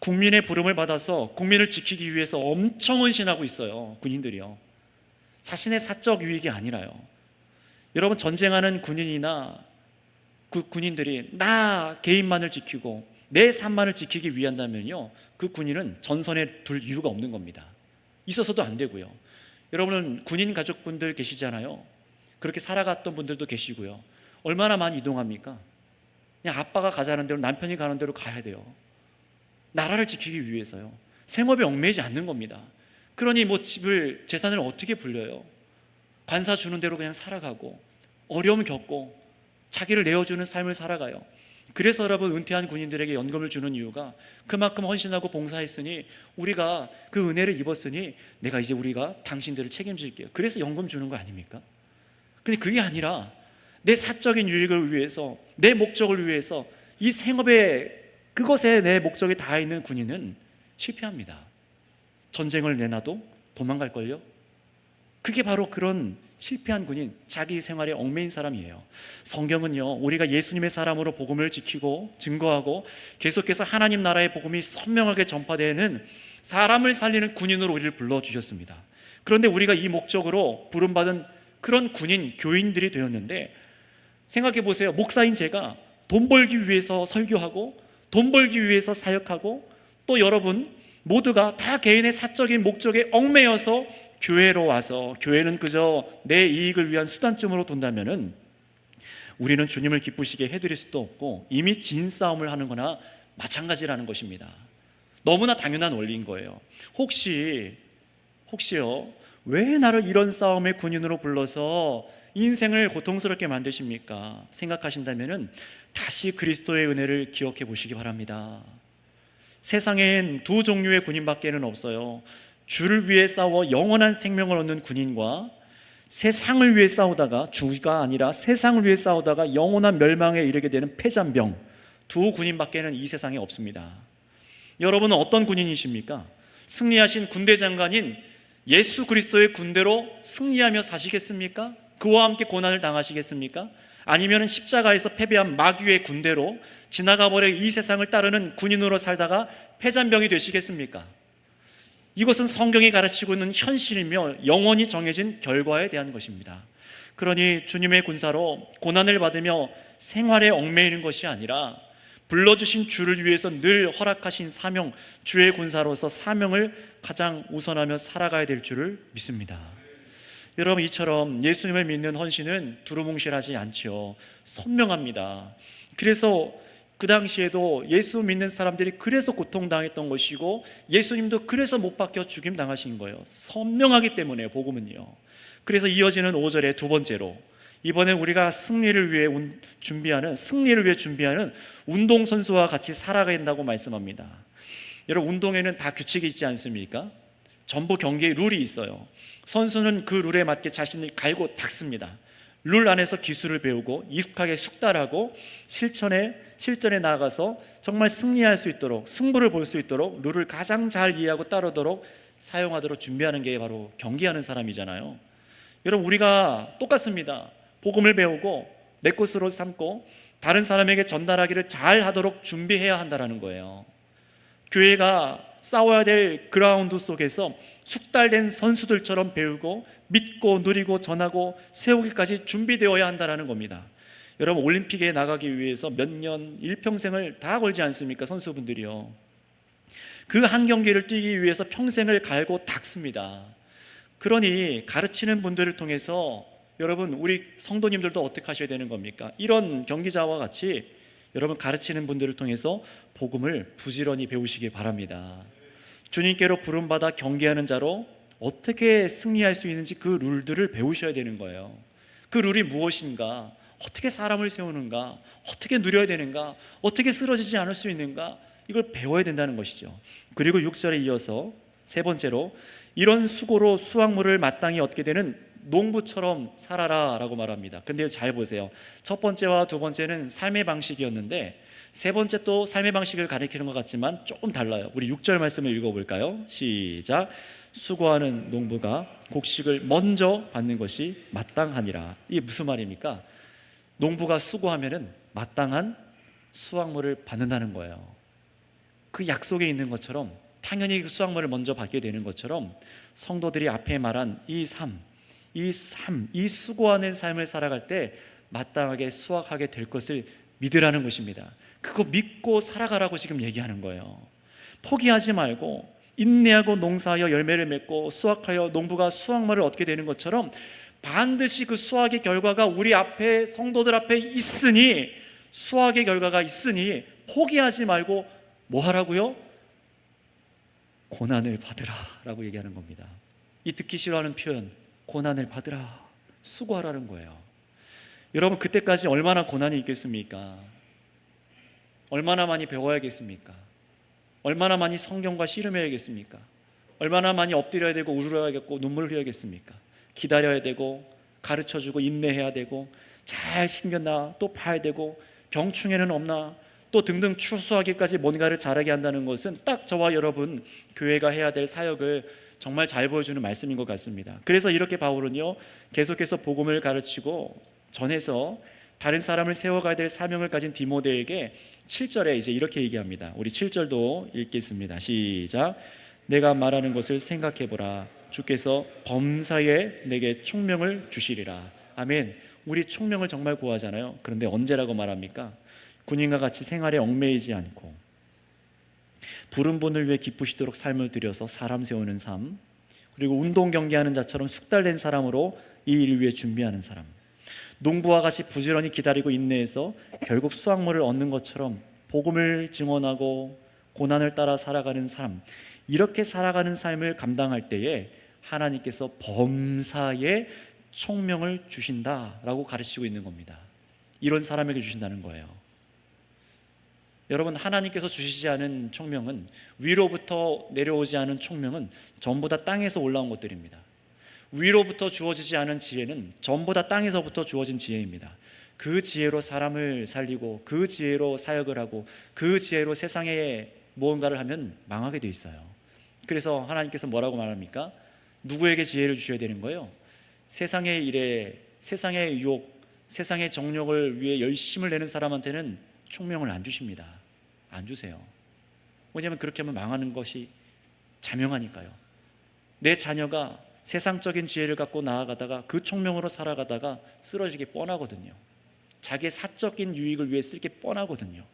국민의 부름을 받아서 국민을 지키기 위해서 엄청 헌신하고 있어요. 군인들이요. 자신의 사적 유익이 아니라요. 여러분, 전쟁하는 군인이나 그 군인들이 나 개인만을 지키고 내 삶만을 지키기 위한다면요, 그 군인은 전선에 둘 이유가 없는 겁니다. 있어서도 안 되고요. 여러분은 군인 가족분들 계시잖아요. 그렇게 살아갔던 분들도 계시고요. 얼마나 많이 이동합니까? 그냥 아빠가 가자는 대로, 남편이 가는 대로 가야 돼요. 나라를 지키기 위해서요. 생업에 얽매이지 않는 겁니다. 그러니 뭐 집을, 재산을 어떻게 불려요? 관사 주는 대로 그냥 살아가고 어려움 겪고 자기를 내어주는 삶을 살아가요. 그래서 여러분, 은퇴한 군인들에게 연금을 주는 이유가 그만큼 헌신하고 봉사했으니, 우리가 그 은혜를 입었으니 내가 이제 우리가 당신들을 책임질게요. 그래서 연금 주는 거 아닙니까? 근데 그게 아니라 내 사적인 유익을 위해서, 내 목적을 위해서 이 생업에, 그것에 내 목적이 다 있는 군인은 실패합니다. 전쟁을 내놔도 도망갈걸요? 그게 바로 그런 실패한 군인, 자기 생활에 얽매인 사람이에요. 성경은요, 우리가 예수님의 사람으로 복음을 지키고 증거하고 계속해서 하나님 나라의 복음이 선명하게 전파되는 사람을 살리는 군인으로 우리를 불러주셨습니다. 그런데 우리가 이 목적으로 부름받은 그런 군인, 교인들이 되었는데, 생각해 보세요. 목사인 제가 돈 벌기 위해서 설교하고 돈 벌기 위해서 사역하고, 또 여러분 모두가 다 개인의 사적인 목적에 얽매여서 교회로 와서, 교회는 그저 내 이익을 위한 수단쯤으로 둔다면은 우리는 주님을 기쁘시게 해드릴 수도 없고 이미 진 싸움을 하는 거나 마찬가지라는 것입니다. 너무나 당연한 원리인 거예요. 혹시요, 왜 나를 이런 싸움의 군인으로 불러서 인생을 고통스럽게 만드십니까? 생각하신다면은 다시 그리스도의 은혜를 기억해 보시기 바랍니다. 세상엔 두 종류의 군인밖에는 없어요. 주를 위해 싸워 영원한 생명을 얻는 군인과 세상을 위해 싸우다가, 주가 아니라 세상을 위해 싸우다가 영원한 멸망에 이르게 되는 패잔병, 두 군인밖에는 이 세상에 없습니다. 여러분은 어떤 군인이십니까? 승리하신 군대 장관인 예수 그리스도의 군대로 승리하며 사시겠습니까? 그와 함께 고난을 당하시겠습니까? 아니면 십자가에서 패배한 마귀의 군대로 지나가버려 이 세상을 따르는 군인으로 살다가 패잔병이 되시겠습니까? 이것은 성경이 가르치고 있는 현실이며 영원히 정해진 결과에 대한 것입니다. 그러니 주님의 군사로 고난을 받으며 생활에 얽매이는 것이 아니라 불러주신 주를 위해서 늘 허락하신 사명, 주의 군사로서 사명을 가장 우선하며 살아가야 될 줄을 믿습니다. 여러분, 이처럼 예수님을 믿는 헌신은 두루뭉실하지 않지요. 선명합니다. 그래서 그 당시에도 예수 믿는 사람들이 그래서 고통당했던 것이고, 예수님도 그래서 못 박혀 죽임 당하신 거예요. 선명하기 때문에 복음은요. 그래서 이어지는 5절에 두 번째로, 이번에 우리가 승리를 위해 준비하는 운동선수와 같이 살아가야 된다고 말씀합니다. 여러분, 운동에는 다 규칙이 있지 않습니까? 전부 경기에 룰이 있어요. 선수는 그 룰에 맞게 자신을 갈고 닦습니다. 룰 안에서 기술을 배우고 익숙하게 숙달하고 실전에 나가서 정말 승리할 수 있도록, 승부를 볼 수 있도록 룰을 가장 잘 이해하고 따르도록 사용하도록 준비하는 게 바로 경기하는 사람이잖아요. 여러분, 우리가 똑같습니다. 복음을 배우고 내 것으로 삼고 다른 사람에게 전달하기를 잘 하도록 준비해야 한다는 거예요. 교회가 싸워야 될 그라운드 속에서 숙달된 선수들처럼 배우고 믿고 누리고 전하고 세우기까지 준비되어야 한다는 겁니다. 여러분, 올림픽에 나가기 위해서 몇 년, 일평생을 다 걸지 않습니까? 선수분들이요. 그 한 경기를 뛰기 위해서 평생을 갈고 닦습니다. 그러니 가르치는 분들을 통해서 여러분, 우리 성도님들도 어떻게 하셔야 되는 겁니까? 이런 경기자와 같이 여러분, 가르치는 분들을 통해서 복음을 부지런히 배우시기 바랍니다. 주님께로 부름받아 경기하는 자로 어떻게 승리할 수 있는지 그 룰들을 배우셔야 되는 거예요. 그 룰이 무엇인가? 어떻게 사람을 세우는가? 어떻게 누려야 되는가? 어떻게 쓰러지지 않을 수 있는가? 이걸 배워야 된다는 것이죠. 그리고 6절에 이어서 세 번째로, 이런 수고로 수확물을 마땅히 얻게 되는 농부처럼 살아라 라고 말합니다. 근데 잘 보세요. 첫 번째와 두 번째는 삶의 방식이었는데 세 번째 또 삶의 방식을 가리키는 것 같지만 조금 달라요. 우리 6절 말씀을 읽어볼까요? 시작. 수고하는 농부가 곡식을 먼저 받는 것이 마땅하니라. 이게 무슨 말입니까? 농부가 수고하면은 마땅한 수확물을 받는다는 거예요. 그 약속에 있는 것처럼, 당연히 그 수확물을 먼저 받게 되는 것처럼 성도들이 앞에 말한 이 수고하는 삶을 살아갈 때 마땅하게 수확하게 될 것을 믿으라는 것입니다. 그거 믿고 살아가라고 지금 얘기하는 거예요. 포기하지 말고 인내하고 농사하여 열매를 맺고 수확하여 농부가 수확물을 얻게 되는 것처럼 반드시 그 수확의 결과가 우리 앞에, 성도들 앞에 있으니 수학의 결과가 있으니 포기하지 말고 뭐 하라고요? 고난을 받으라 라고 얘기하는 겁니다. 이 듣기 싫어하는 표현, 고난을 받으라, 수고하라는 거예요. 여러분, 그때까지 얼마나 고난이 있겠습니까? 얼마나 많이 배워야겠습니까? 얼마나 많이 성경과 씨름해야겠습니까? 얼마나 많이 엎드려야 되고 울어야겠고 눈물을 흘려야겠습니까? 기다려야 되고 가르쳐주고 인내해야 되고 잘 신겼나 또 봐야 되고 병충해는 없나 또 등등 추수하기까지 뭔가를 잘하게 한다는 것은 딱 저와 여러분 교회가 해야 될 사역을 정말 잘 보여주는 말씀인 것 같습니다. 그래서 이렇게 바울은요, 계속해서 복음을 가르치고 전해서 다른 사람을 세워가야 될 사명을 가진 디모데에게 7절에 이제 이렇게 얘기합니다. 우리 7절도 읽겠습니다. 시작. 내가 말하는 것을 생각해보라. 주께서 범사에 내게 총명을 주시리라. 아멘. 우리 총명을 정말 구하잖아요. 그런데 언제라고 말합니까? 군인과 같이 생활에 얽매이지 않고 부른 분을 위해 기쁘시도록 삶을 들여서 사람 세우는 삶, 그리고 운동 경기하는 자처럼 숙달된 사람으로 이 일을 위해 준비하는 사람, 농부와 같이 부지런히 기다리고 인내해서 결국 수확물을 얻는 것처럼 복음을 증언하고 고난을 따라 살아가는 사람, 이렇게 살아가는 삶을 감당할 때에 하나님께서 범사에 총명을 주신다라고 가르치고 있는 겁니다. 이런 사람에게 주신다는 거예요. 여러분, 하나님께서 주시지 않은 총명은, 위로부터 내려오지 않은 총명은 전부 다 땅에서 올라온 것들입니다. 위로부터 주어지지 않은 지혜는 전부 다 땅에서부터 주어진 지혜입니다. 그 지혜로 사람을 살리고 그 지혜로 사역을 하고 그 지혜로 세상에 무언가를 하면 망하게 돼 있어요. 그래서 하나님께서 뭐라고 말합니까? 누구에게 지혜를 주셔야 되는 거예요? 세상의 일에, 세상의 유혹, 세상의 정욕을 위해 열심을 내는 사람한테는 총명을 안 주십니다. 안 주세요. 왜냐하면 그렇게 하면 망하는 것이 자명하니까요. 내 자녀가 세상적인 지혜를 갖고 나아가다가 그 총명으로 살아가다가 쓰러지기 뻔하거든요. 자기의 사적인 유익을 위해 쓰기 뻔하거든요.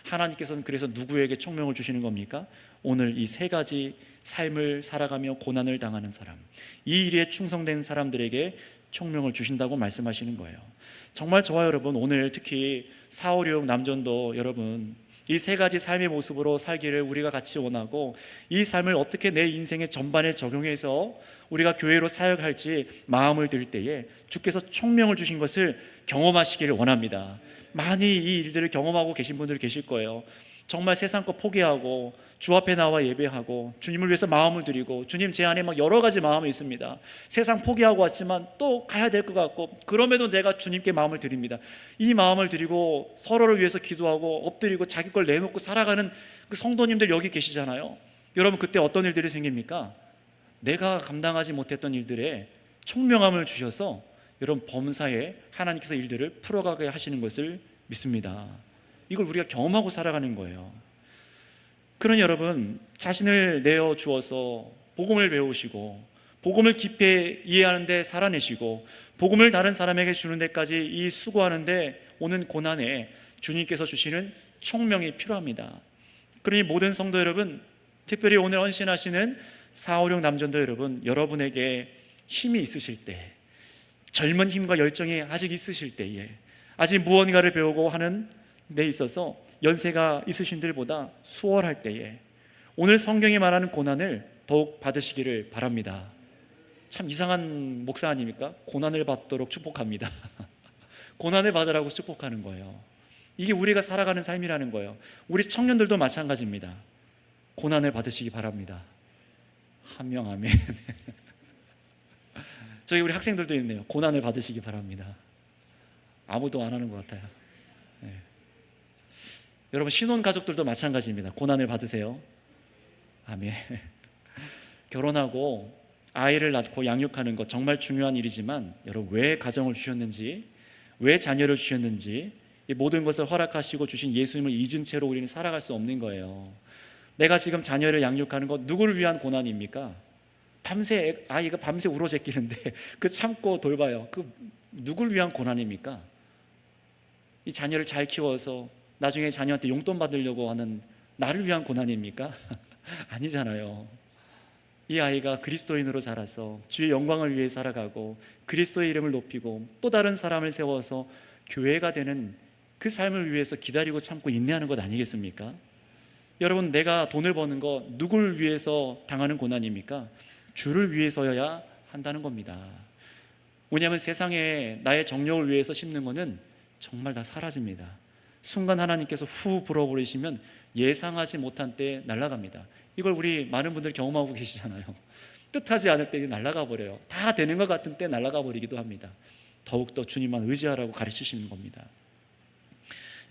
하나님께서는 그래서 누구에게 총명을 주시는 겁니까? 오늘 이 세 가지 삶을 살아가며 고난을 당하는 사람, 이 일에 충성된 사람들에게 총명을 주신다고 말씀하시는 거예요. 정말 저와 여러분, 오늘 특히 4, 5, 6 남전도 여러분, 이 세 가지 삶의 모습으로 살기를 우리가 같이 원하고, 이 삶을 어떻게 내 인생의 전반에 적용해서 우리가 교회로 사역할지 마음을 들 때에 주께서 총명을 주신 것을 경험하시기를 원합니다. 많이 이 일들을 경험하고 계신 분들이 계실 거예요. 정말 세상 거 포기하고 주 앞에 나와 예배하고 주님을 위해서 마음을 드리고, 주님 제 안에 막 여러 가지 마음이 있습니다. 세상 포기하고 왔지만 또 가야 될 것 같고, 그럼에도 내가 주님께 마음을 드립니다. 이 마음을 드리고 서로를 위해서 기도하고 엎드리고 자기 걸 내놓고 살아가는 그 성도님들 여기 계시잖아요. 여러분, 그때 어떤 일들이 생깁니까? 내가 감당하지 못했던 일들에 총명함을 주셔서 여러분 범사에 하나님께서 일들을 풀어가게 하시는 것을 믿습니다. 이걸 우리가 경험하고 살아가는 거예요. 그러니 여러분, 자신을 내어 주어서 복음을 배우시고 복음을 깊이 이해하는 데 살아내시고 복음을 다른 사람에게 주는 데까지 이 수고하는데 오는 고난에 주님께서 주시는 총명이 필요합니다. 그러니 모든 성도 여러분, 특별히 오늘 헌신하시는 4, 5, 6 남전도 여러분, 여러분에게 힘이 있으실 때, 젊은 힘과 열정이 아직 있으실 때에, 아직 무언가를 배우고 하는 데 있어서 연세가 있으신 들보다 수월할 때에 오늘 성경이 말하는 고난을 더욱 받으시기를 바랍니다. 참 이상한 목사 아닙니까? 고난을 받도록 축복합니다. 고난을 받으라고 축복하는 거예요. 이게 우리가 살아가는 삶이라는 거예요. 우리 청년들도 마찬가지입니다. 고난을 받으시기 바랍니다. 한 명 아멘. 저희 우리 학생들도 있네요. 고난을 받으시기 바랍니다. 아무도 안 하는 것 같아요. 네. 여러분, 신혼가족들도 마찬가지입니다. 고난을 받으세요. 아멘. 결혼하고 아이를 낳고 양육하는 것 정말 중요한 일이지만, 여러분, 왜 가정을 주셨는지, 왜 자녀를 주셨는지, 이 모든 것을 허락하시고 주신 예수님을 잊은 채로 우리는 살아갈 수 없는 거예요. 내가 지금 자녀를 양육하는 것 누구를 위한 고난입니까? 밤새 아이가 밤새 울어제끼는데 그 참고 돌봐요. 그 누구를 위한 고난입니까? 이 자녀를 잘 키워서 나중에 자녀한테 용돈 받으려고 하는 나를 위한 고난입니까? 아니잖아요. 이 아이가 그리스도인으로 자라서 주의 영광을 위해 살아가고 그리스도의 이름을 높이고 또 다른 사람을 세워서 교회가 되는 그 삶을 위해서 기다리고 참고 인내하는 것 아니겠습니까? 여러분, 내가 돈을 버는 거 누구를 위해서 당하는 고난입니까? 주를 위해서여야 한다는 겁니다. 왜냐하면 세상에 나의 정력을 위해서 심는 거는 정말 다 사라집니다. 순간 하나님께서 후 불어버리시면 예상하지 못한 때에 날아갑니다. 이걸 우리 많은 분들 경험하고 계시잖아요. 뜻하지 않을 때 날아가 버려요. 다 되는 것 같은 때 날아가 버리기도 합니다. 더욱더 주님만 의지하라고 가르치시는 겁니다.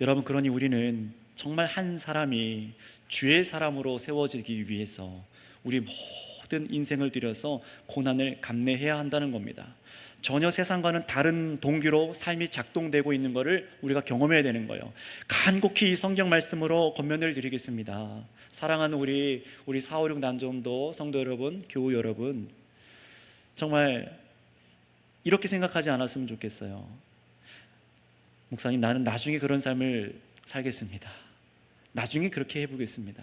여러분, 그러니 우리는 정말 한 사람이 주의 사람으로 세워지기 위해서 우리 모든 인생을 들여서 고난을 감내해야 한다는 겁니다. 전혀 세상과는 다른 동기로 삶이 작동되고 있는 것을 우리가 경험해야 되는 거예요. 간곡히 이 성경 말씀으로 권면을 드리겠습니다. 사랑하는 우리 456 남정도 성도 여러분, 교우 여러분, 정말 이렇게 생각하지 않았으면 좋겠어요. 목사님, 나는 나중에 그런 삶을 살겠습니다. 나중에 그렇게 해보겠습니다.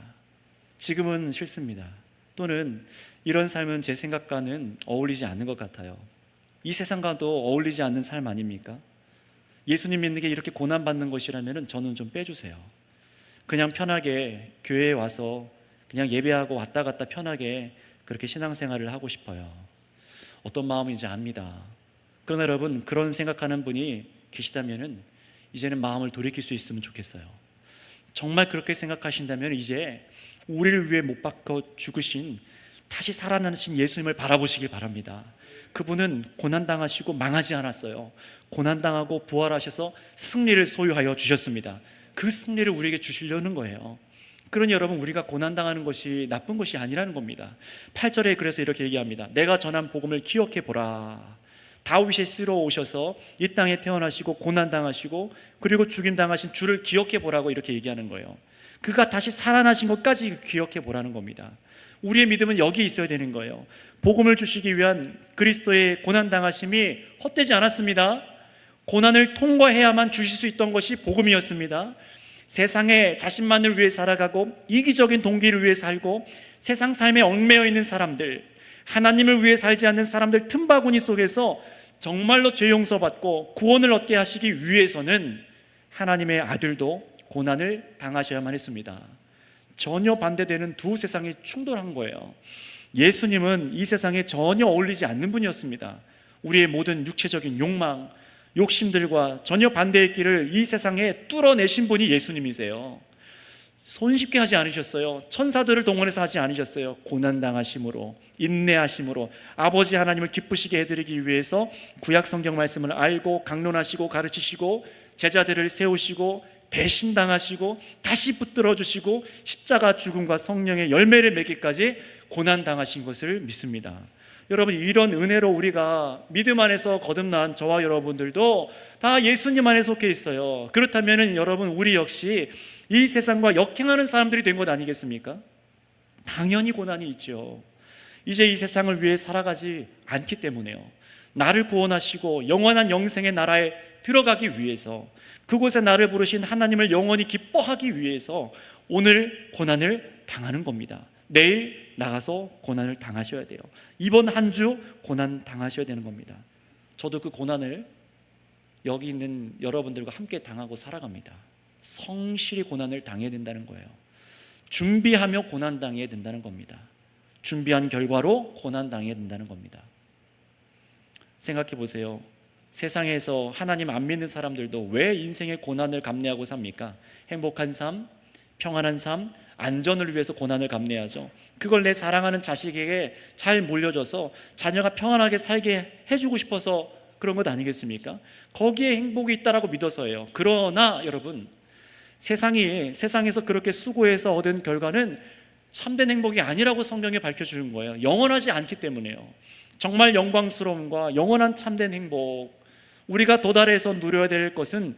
지금은 싫습니다. 또는 이런 삶은 제 생각과는 어울리지 않는 것 같아요. 이 세상과도 어울리지 않는 삶 아닙니까? 예수님 믿는 게 이렇게 고난받는 것이라면 저는 좀 빼주세요. 그냥 편하게 교회에 와서 그냥 예배하고 왔다 갔다 편하게 그렇게 신앙생활을 하고 싶어요. 어떤 마음인지 압니다. 그러나 여러분, 그런 생각하는 분이 계시다면 이제는 마음을 돌이킬 수 있으면 좋겠어요. 정말 그렇게 생각하신다면 이제 우리를 위해 못 박혀 죽으신 다시 살아나신 예수님을 바라보시길 바랍니다. 그분은 고난당하시고 망하지 않았어요. 고난당하고 부활하셔서 승리를 소유하여 주셨습니다. 그 승리를 우리에게 주시려는 거예요. 그러니 여러분, 우리가 고난당하는 것이 나쁜 것이 아니라는 겁니다. 8절에 그래서 이렇게 얘기합니다. 내가 전한 복음을 기억해 보라. 다윗이 쓰러 오셔서 이 땅에 태어나시고 고난당하시고 그리고 죽임당하신 주를 기억해 보라고 이렇게 얘기하는 거예요. 그가 다시 살아나신 것까지 기억해 보라는 겁니다. 우리의 믿음은 여기 있어야 되는 거예요. 복음을 주시기 위한 그리스도의 고난당하심이 헛되지 않았습니다. 고난을 통과해야만 주실 수 있던 것이 복음이었습니다. 세상에 자신만을 위해 살아가고 이기적인 동기를 위해 살고 세상 삶에 얽매여 있는 사람들, 하나님을 위해 살지 않는 사람들 틈바구니 속에서 정말로 죄 용서받고 구원을 얻게 하시기 위해서는 하나님의 아들도 고난을 당하셔야만 했습니다. 전혀 반대되는 두 세상이 충돌한 거예요. 예수님은 이 세상에 전혀 어울리지 않는 분이었습니다. 우리의 모든 육체적인 욕망, 욕심들과 전혀 반대의 길을 이 세상에 뚫어내신 분이 예수님이세요. 손쉽게 하지 않으셨어요. 천사들을 동원해서 하지 않으셨어요. 고난당하심으로, 인내하심으로 아버지 하나님을 기쁘시게 해드리기 위해서 구약 성경 말씀을 알고 강론하시고 가르치시고 제자들을 세우시고 배신당하시고 다시 붙들어주시고 십자가 죽음과 성령의 열매를 맺기까지 고난당하신 것을 믿습니다. 여러분, 이런 은혜로 우리가 믿음 안에서 거듭난 저와 여러분들도 다 예수님 안에 속해 있어요. 그렇다면 여러분, 우리 역시 이 세상과 역행하는 사람들이 된 것 아니겠습니까? 당연히 고난이 있죠. 이제 이 세상을 위해 살아가지 않기 때문에요. 나를 구원하시고 영원한 영생의 나라에 들어가기 위해서, 그곳에 나를 부르신 하나님을 영원히 기뻐하기 위해서 오늘 고난을 당하는 겁니다. 내일 나가서 고난을 당하셔야 돼요. 이번 한 주 고난 당하셔야 되는 겁니다. 저도 그 고난을 여기 있는 여러분들과 함께 당하고 살아갑니다. 성실히 고난을 당해야 된다는 거예요. 준비하며 고난 당해야 된다는 겁니다. 준비한 결과로 고난 당해야 된다는 겁니다. 생각해 보세요. 세상에서 하나님 안 믿는 사람들도 왜 인생의 고난을 감내하고 삽니까? 행복한 삶, 평안한 삶, 안전을 위해서 고난을 감내하죠. 그걸 내 사랑하는 자식에게 잘 물려줘서 자녀가 평안하게 살게 해주고 싶어서 그런 것 아니겠습니까? 거기에 행복이 있다라고 믿어서예요. 그러나 여러분, 세상에서 그렇게 수고해서 얻은 결과는 참된 행복이 아니라고 성경에 밝혀주는 거예요. 영원하지 않기 때문에요. 정말 영광스러움과 영원한 참된 행복, 우리가 도달해서 누려야 될 것은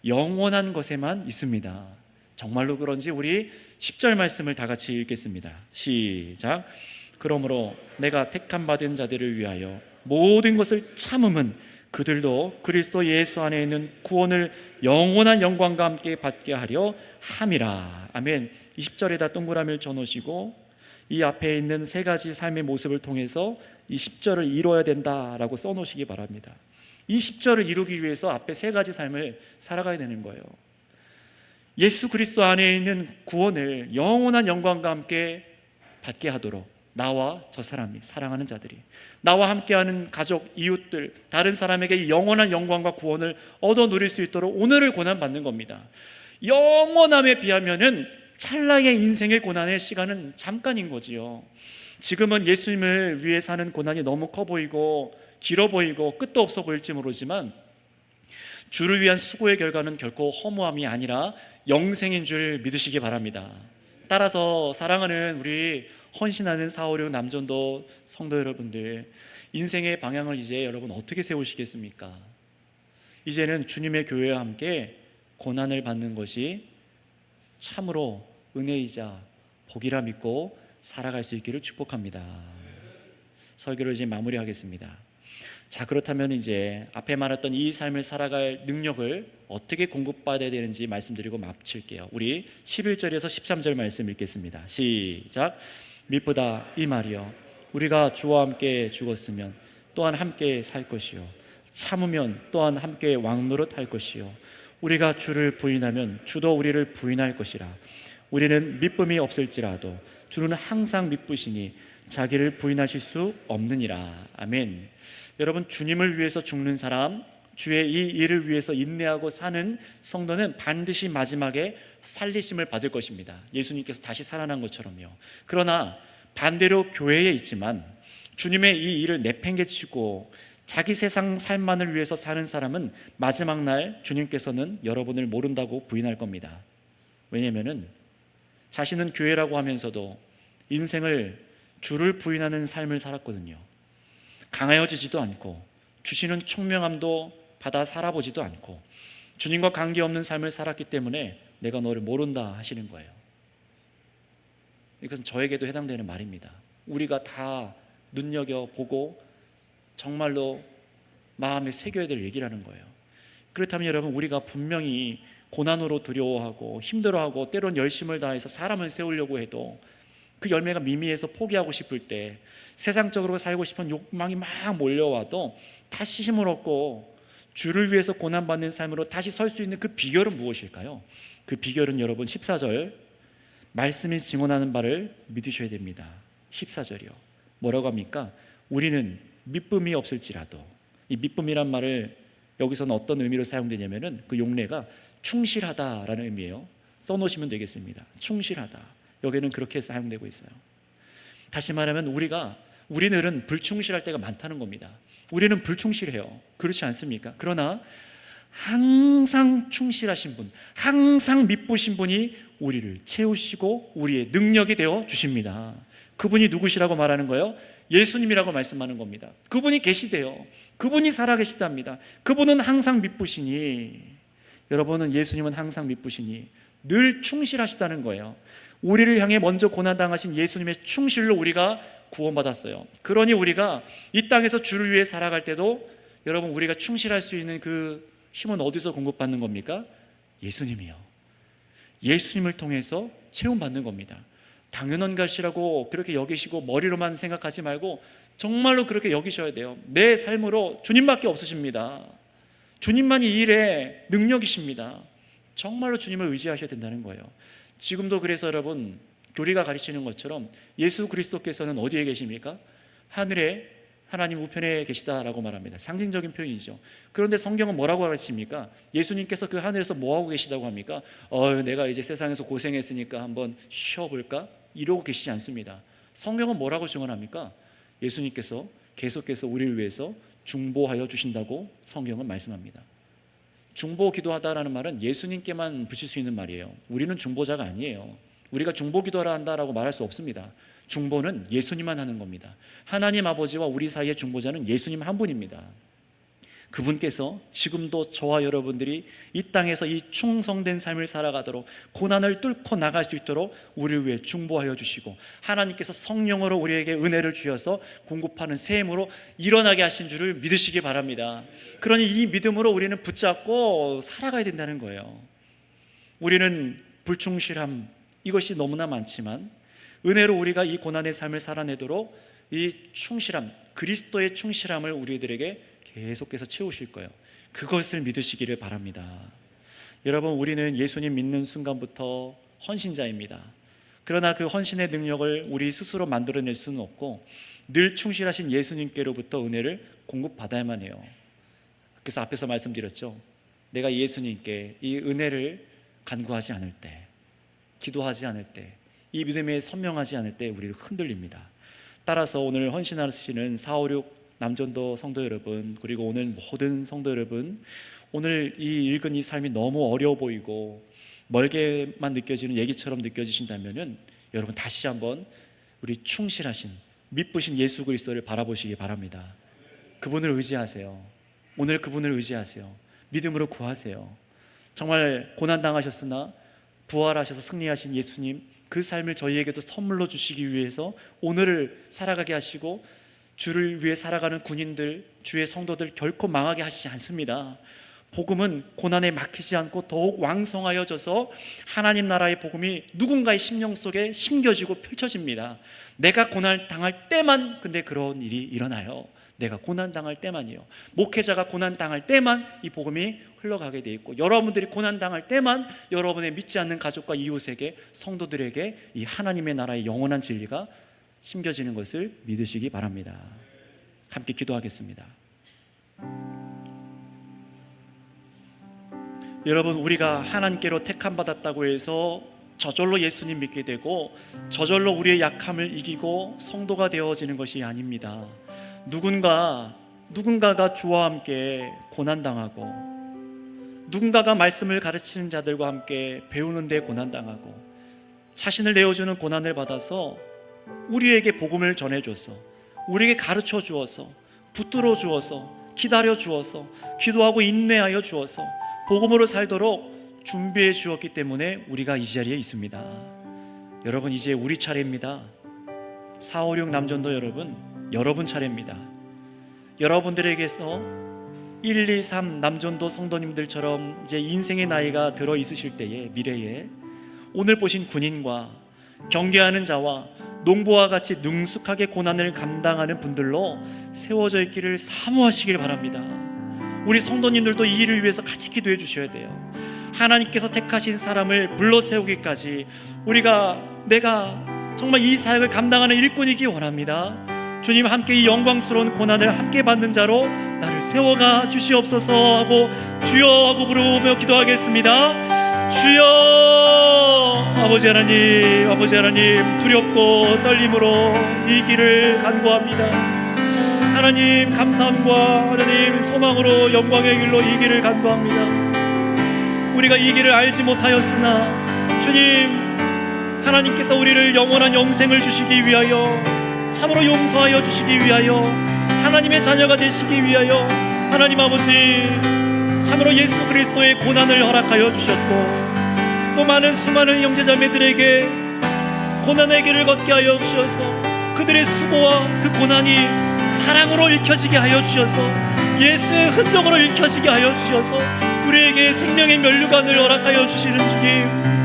영원한 것에만 있습니다. 정말로 그런지 우리 10절 말씀을 다 같이 읽겠습니다. 시작. 그러므로 내가 택함 받은 자들을 위하여 모든 것을 참음은 그들도 그리스도 예수 안에 있는 구원을 영원한 영광과 함께 받게 하려 함이라. 아멘. 20절에다 동그라미를 쳐놓으시고 이 앞에 있는 세 가지 삶의 모습을 통해서 이 10절을 이뤄야 된다라고 써놓으시기 바랍니다. 이 10절을 이루기 위해서 앞에 세 가지 삶을 살아가야 되는 거예요. 예수 그리스도 안에 있는 구원을 영원한 영광과 함께 받게 하도록 나와 저 사람이, 사랑하는 자들이, 나와 함께하는 가족, 이웃들, 다른 사람에게 이 영원한 영광과 구원을 얻어 누릴 수 있도록 오늘을 고난받는 겁니다. 영원함에 비하면은 찰나의 인생의 고난의 시간은 잠깐인 거지요. 지금은 예수님을 위해 사는 고난이 너무 커 보이고 길어 보이고 끝도 없어 보일지 모르지만 주를 위한 수고의 결과는 결코 허무함이 아니라 영생인 줄 믿으시기 바랍니다. 따라서 사랑하는 우리 헌신하는 456 남전도 성도 여러분들, 인생의 방향을 이제 여러분 어떻게 세우시겠습니까? 이제는 주님의 교회와 함께 고난을 받는 것이 참으로 은혜이자 복이라 믿고 살아갈 수 있기를 축복합니다. 설교를 이제 마무리하겠습니다. 자, 그렇다면 이제 앞에 말했던 이 삶을 살아갈 능력을 어떻게 공급받아야 되는지 말씀드리고 마칠게요. 우리 11절에서 13절 말씀 읽겠습니다. 시작. 미쁘다 이 말이여, 우리가 주와 함께 죽었으면 또한 함께 살 것이요, 참으면 또한 함께 왕노릇 할 것이요, 우리가 주를 부인하면 주도 우리를 부인할 것이라. 우리는 미쁨이 없을지라도 주는 항상 미쁘시니 자기를 부인하실 수 없느니라. 아멘. 여러분, 주님을 위해서 죽는 사람, 주의 이 일을 위해서 인내하고 사는 성도는 반드시 마지막에 살리심을 받을 것입니다. 예수님께서 다시 살아난 것처럼요. 그러나 반대로 교회에 있지만 주님의 이 일을 내팽개치고 자기 세상 삶만을 위해서 사는 사람은 마지막 날 주님께서는 여러분을 모른다고 부인할 겁니다. 왜냐하면 자신은 교회라고 하면서도 인생을 주를 부인하는 삶을 살았거든요. 강하여지지도 않고 주시는 총명함도 받아 살아보지도 않고 주님과 관계없는 삶을 살았기 때문에 내가 너를 모른다 하시는 거예요. 이것은 저에게도 해당되는 말입니다. 우리가 다 눈여겨보고 정말로 마음에 새겨야 될 얘기라는 거예요. 그렇다면 여러분, 우리가 분명히 고난으로 두려워하고 힘들어하고 때론 열심을 다해서 사람을 세우려고 해도 그 열매가 미미해서 포기하고 싶을 때, 세상적으로 살고 싶은 욕망이 막 몰려와도 다시 힘을 얻고 주를 위해서 고난받는 삶으로 다시 설 수 있는 그 비결은 무엇일까요? 그 비결은 여러분 14절 말씀이 증언하는 바를 믿으셔야 됩니다. 14절이요. 뭐라고 합니까? 우리는 미쁨이 없을지라도. 이 미쁨이란 말을 여기서는 어떤 의미로 사용되냐면은 그 용례가 충실하다라는 의미예요. 써놓으시면 되겠습니다. 충실하다. 여기는 그렇게 사용되고 있어요. 다시 말하면 우리들은 불충실할 때가 많다는 겁니다. 우리는 불충실해요. 그렇지 않습니까? 그러나 항상 충실하신 분, 항상 미쁘신 분이 우리를 채우시고 우리의 능력이 되어 주십니다. 그분이 누구시라고 말하는 거예요? 예수님이라고 말씀하는 겁니다. 그분이 계시대요. 그분이 살아계시답니다. 그분은 항상 미쁘시니, 여러분은 예수님은 항상 미쁘시니 늘 충실하시다는 거예요. 우리를 향해 먼저 고난당하신 예수님의 충실로 우리가 구원받았어요. 그러니 우리가 이 땅에서 주를 위해 살아갈 때도 여러분, 우리가 충실할 수 있는 그 힘은 어디서 공급받는 겁니까? 예수님이요. 예수님을 통해서 체험받는 겁니다. 당연한 것이라고 그렇게 여기시고 머리로만 생각하지 말고 정말로 그렇게 여기셔야 돼요. 내 삶으로 주님밖에 없으십니다. 주님만이 이 일에 능력이십니다. 정말로 주님을 의지하셔야 된다는 거예요. 지금도 그래서 여러분, 교리가 가르치는 것처럼 예수 그리스도께서는 어디에 계십니까? 하늘에 하나님 우편에 계시다라고 말합니다. 상징적인 표현이죠. 그런데 성경은 뭐라고 가르칩니까? 예수님께서 그 하늘에서 뭐하고 계시다고 합니까? 내가 이제 세상에서 고생했으니까 한번 쉬어볼까? 이러고 계시지 않습니다. 성경은 뭐라고 증언합니까? 예수님께서 계속해서 우리를 위해서 중보하여 주신다고 성경은 말씀합니다. 중보 기도하다라는 말은 예수님께만 붙일 수 있는 말이에요. 우리는 중보자가 아니에요. 우리가 중보 기도하라 한다라고 말할 수 없습니다. 중보는 예수님만 하는 겁니다. 하나님 아버지와 우리 사이의 중보자는 예수님 한 분입니다. 그분께서 지금도 저와 여러분들이 이 땅에서 이 충성된 삶을 살아가도록, 고난을 뚫고 나갈 수 있도록 우리를 위해 중보하여 주시고, 하나님께서 성령으로 우리에게 은혜를 주셔서 공급하는 새 힘으로 일어나게 하신 줄을 믿으시기 바랍니다. 그러니 이 믿음으로 우리는 붙잡고 살아가야 된다는 거예요. 우리는 불충실함, 이것이 너무나 많지만 은혜로 우리가 이 고난의 삶을 살아내도록 이 충실함, 그리스도의 충실함을 우리들에게 계속해서 채우실 거예요. 그것을 믿으시기를 바랍니다. 여러분, 우리는 예수님 믿는 순간부터 헌신자입니다. 그러나 그 헌신의 능력을 우리 스스로 만들어낼 수는 없고 늘 충실하신 예수님께로부터 은혜를 공급받아야만 해요. 그래서 앞에서 말씀드렸죠. 내가 예수님께 이 은혜를 간구하지 않을 때, 기도하지 않을 때, 이 믿음에 선명하지 않을 때 우리를 흔들립니다. 따라서 오늘 헌신하시는 456 남전도 성도 여러분, 그리고 오늘 모든 성도 여러분, 오늘 이 읽은 이 삶이 너무 어려워 보이고 멀게만 느껴지는 얘기처럼 느껴지신다면은 여러분 다시 한번 우리 충실하신 믿으신 예수 그리스도를 바라보시기 바랍니다. 그분을 의지하세요. 오늘 그분을 의지하세요. 믿음으로 구하세요. 정말 고난당하셨으나 부활하셔서 승리하신 예수님, 그 삶을 저희에게도 선물로 주시기 위해서 오늘을 살아가게 하시고 주를 위해 살아가는 군인들, 주의 성도들 결코 망하게 하시지 않습니다. 복음은 고난에 막히지 않고 더욱 왕성하여져서 하나님 나라의 복음이 누군가의 심령 속에 심겨지고 펼쳐집니다. 내가 고난 당할 때만 근데 그런 일이 일어나요. 내가 고난 당할 때만이요. 목회자가 고난 당할 때만 이 복음이 흘러가게 돼 있고, 여러분들이 고난 당할 때만 여러분의 믿지 않는 가족과 이웃에게, 성도들에게 이 하나님의 나라의 영원한 진리가 심겨지는 것을 믿으시기 바랍니다. 함께 기도하겠습니다. 여러분, 우리가 하나님께로 택함 받았다고 해서 저절로 예수님 믿게 되고 저절로 우리의 약함을 이기고 성도가 되어지는 것이 아닙니다. 누군가가 주와 함께 고난당하고, 누군가가 말씀을 가르치는 자들과 함께 배우는 데 고난당하고, 자신을 내어주는 고난을 받아서 우리에게 복음을 전해줘서, 우리에게 가르쳐 주어서, 붙들어 주어서, 기다려 주어서, 기도하고 인내하여 주어서 복음으로 살도록 준비해 주었기 때문에 우리가 이 자리에 있습니다. 여러분, 이제 우리 차례입니다. 456 남전도 여러분 차례입니다. 여러분들에게서 1, 2, 3 남전도 성도님들처럼 이제 인생의 나이가 들어 있으실 때에, 미래에 오늘 보신 군인과 경계하는 자와 농부와 같이 능숙하게 고난을 감당하는 분들로 세워져 있기를 사모하시길 바랍니다. 우리 성도님들도 이 일을 위해서 같이 기도해 주셔야 돼요. 하나님께서 택하신 사람을 불러 세우기까지 내가 정말 이 사역을 감당하는 일꾼이기 원합니다. 주님, 함께 이 영광스러운 고난을 함께 받는 자로 나를 세워가 주시옵소서 하고 주여 하고 부르며 기도하겠습니다. 주여. 아버지 하나님, 두렵고 떨림으로 이 길을 간구합니다. 하나님, 감사함과 하나님 소망으로 영광의 길로 이 길을 간구합니다. 우리가 이 길을 알지 못하였으나 주님, 하나님께서 우리를 영원한 영생을 주시기 위하여, 참으로 용서하여 주시기 위하여, 하나님의 자녀가 되시기 위하여 하나님 아버지 참으로 예수 그리스도의 고난을 허락하여 주셨고, 또 많은 수많은 형제자매들에게 고난의 길을 걷게 하여 주셔서 그들의 수고와 그 고난이 사랑으로 읽혀지게 하여 주셔서, 예수의 흔적으로 읽혀지게 하여 주셔서 우리에게 생명의 면류관을 허락하여 주시는 주님,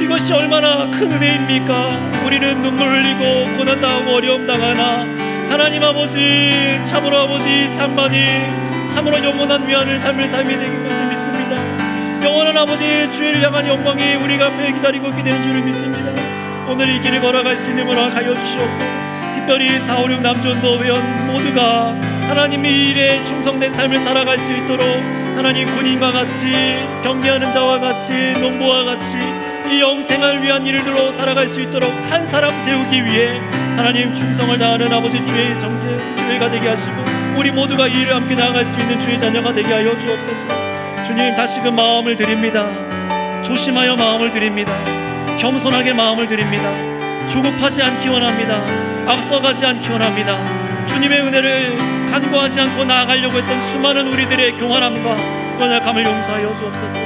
이것이 얼마나 큰 은혜입니까? 우리는 눈물 흘리고 고난당하고 어려움 당하나 하나님 아버지, 참으로 아버지 삶만이 참으로 영원한 위안을 삶을 삶이 되는 것을 믿습니다. 영원한 아버지 주를 향한 영광이 우리가 앞에 기다리고 있게 되는 줄을 믿습니다. 오늘 이 길을 걸어갈 수 있는 허락하여 주시옵고, 특별히 456 남전도 회원 모두가 하나님의 일에 충성된 삶을 살아갈 수 있도록 하나님, 군인과 같이 경계하는 자와 같이 농부와 같이 이 영생을 위한 일들로 살아갈 수 있도록 한 사람 세우기 위해 하나님 충성을 다하는 아버지 주의 교회가 되게 하시고, 우리 모두가 이 일을 함께 나아갈 수 있는 주의 자녀가 되게 하여 주옵소서. 주님, 다시금 마음을 드립니다. 조심하여 마음을 드립니다. 겸손하게 마음을 드립니다. 조급하지 않기 원합니다. 앞서가지 않기 원합니다. 주님의 은혜를 간구하지 않고 나아가려고 했던 수많은 우리들의 교만함과 연약함을 용서하여 주옵소서.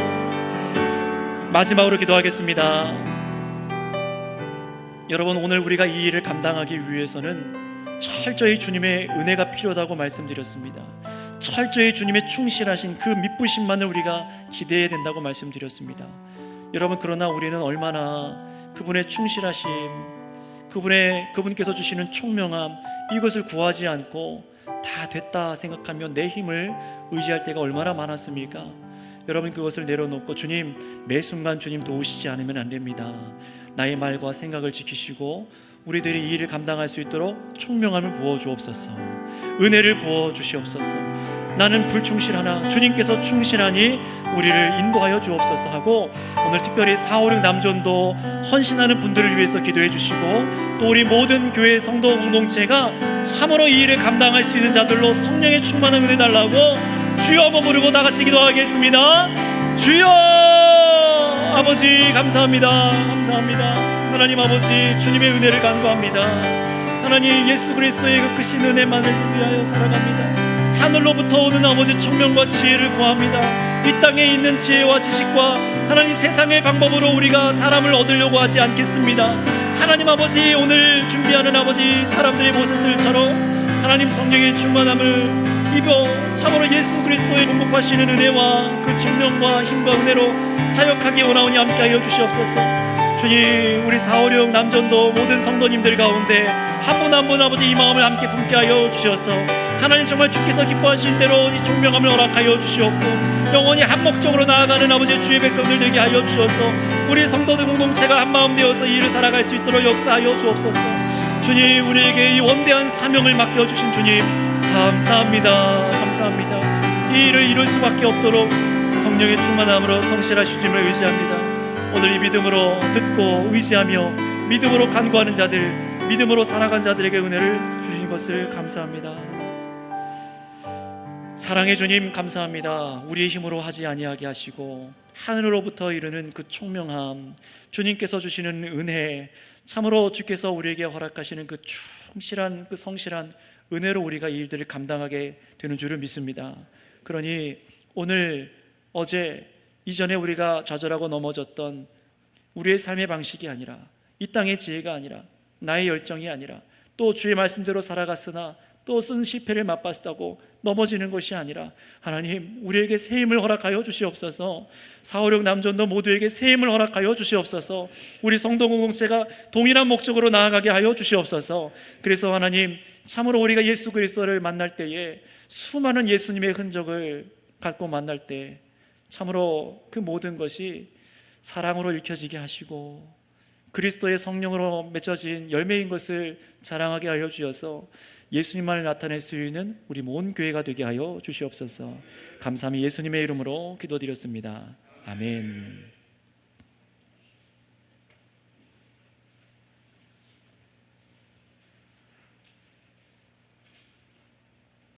마지막으로 기도하겠습니다. 여러분, 오늘 우리가 이 일을 감당하기 위해서는 철저히 주님의 은혜가 필요하다고 말씀드렸습니다. 철저히 주님의 충실하신 그 믿으심만을 우리가 기대해야 된다고 말씀드렸습니다. 여러분, 그러나 우리는 얼마나 그분의 충실하심, 그분께서 주시는 총명함, 이것을 구하지 않고 다 됐다 생각하며 내 힘을 의지할 때가 얼마나 많았습니까? 여러분 그것을 내려놓고 주님 매 순간 주님 도우시지 않으면 안 됩니다. 나의 말과 생각을 지키시고 우리들이 이 일을 감당할 수 있도록 총명함을 부어주옵소서. 은혜를 부어주시옵소서. 나는 불충실하나 주님께서 충실하니 우리를 인도하여 주옵소서 하고, 오늘 특별히 4, 5, 6 남전도 헌신하는 분들을 위해서 기도해 주시고, 또 우리 모든 교회 성도 공동체가 참으로 이 일을 감당할 수 있는 자들로 성령의 충만한 은혜 달라고 주여 한번 부르고 다 같이 기도하겠습니다. 주여 아버지 감사합니다. 감사합니다. 하나님 아버지 주님의 은혜를 간구합니다. 하나님 예수 그리스도의 그 크신 은혜만을 위하여 살아갑니다. 하늘로부터 오는 아버지 총명과 지혜를 구합니다. 이 땅에 있는 지혜와 지식과 하나님 세상의 방법으로 우리가 사람을 얻으려고 하지 않겠습니다. 하나님 아버지 오늘 준비하는 아버지 사람들의 모습들처럼 하나님 성령의 충만함을 입어 참으로 예수 그리스도의 공급하시는 은혜와 그 총명과 힘과 은혜로 사역하기 원하오니 함께하여 주시옵소서. 주님 우리 4, 5, 6 남전도 모든 성도님들 가운데 한 분 한 분 아버지 이 마음을 함께 품게 하여 주셔서 하나님 정말 주께서 기뻐하신 대로 이 총명함을 허락하여 주시옵고, 영원히 한목적으로 나아가는 아버지 주의 백성들 되게 하여 주셔서 우리 성도들 공동체가 한마음 되어서 이 일을 살아갈 수 있도록 역사하여 주옵소서. 주님 우리에게 이 원대한 사명을 맡겨주신 주님 감사합니다. 감사합니다. 이 일을 이룰 수밖에 없도록 성령의 충만함으로 성실하신 주님을 의지합니다. 오늘 이 믿음으로 듣고 의지하며 믿음으로 간구하는 자들, 믿음으로 살아간 자들에게 은혜를 주신 것을 감사합니다. 사랑의 주님 감사합니다. 우리의 힘으로 하지 아니하게 하시고 하늘로부터 이르는 그 총명함, 주님께서 주시는 은혜, 참으로 주께서 우리에게 허락하시는 그 충실한 그 성실한 은혜로 우리가 이 일들을 감당하게 되는 줄을 믿습니다. 그러니 오늘 어제 이전에 우리가 좌절하고 넘어졌던 우리의 삶의 방식이 아니라, 이 땅의 지혜가 아니라, 나의 열정이 아니라, 또 주의 말씀대로 살아갔으나 또 쓴 실패를 맛봤다고 넘어지는 것이 아니라, 하나님 우리에게 새 힘을 허락하여 주시옵소서. 4, 5, 6 남전도 모두에게 새 힘을 허락하여 주시옵소서. 우리 성도 공동체가 동일한 목적으로 나아가게 하여 주시옵소서. 그래서 하나님 참으로 우리가 예수 그리스도를 만날 때에 수많은 예수님의 흔적을 갖고 만날 때 참으로 그 모든 것이 사랑으로 읽혀지게 하시고 그리스도의 성령으로 맺어진 열매인 것을 자랑하게 하여 주셔서 예수님만을 나타낼 수 있는 우리 모든 교회가 되게 하여 주시옵소서. 감사함이 예수님의 이름으로 기도드렸습니다. 아멘.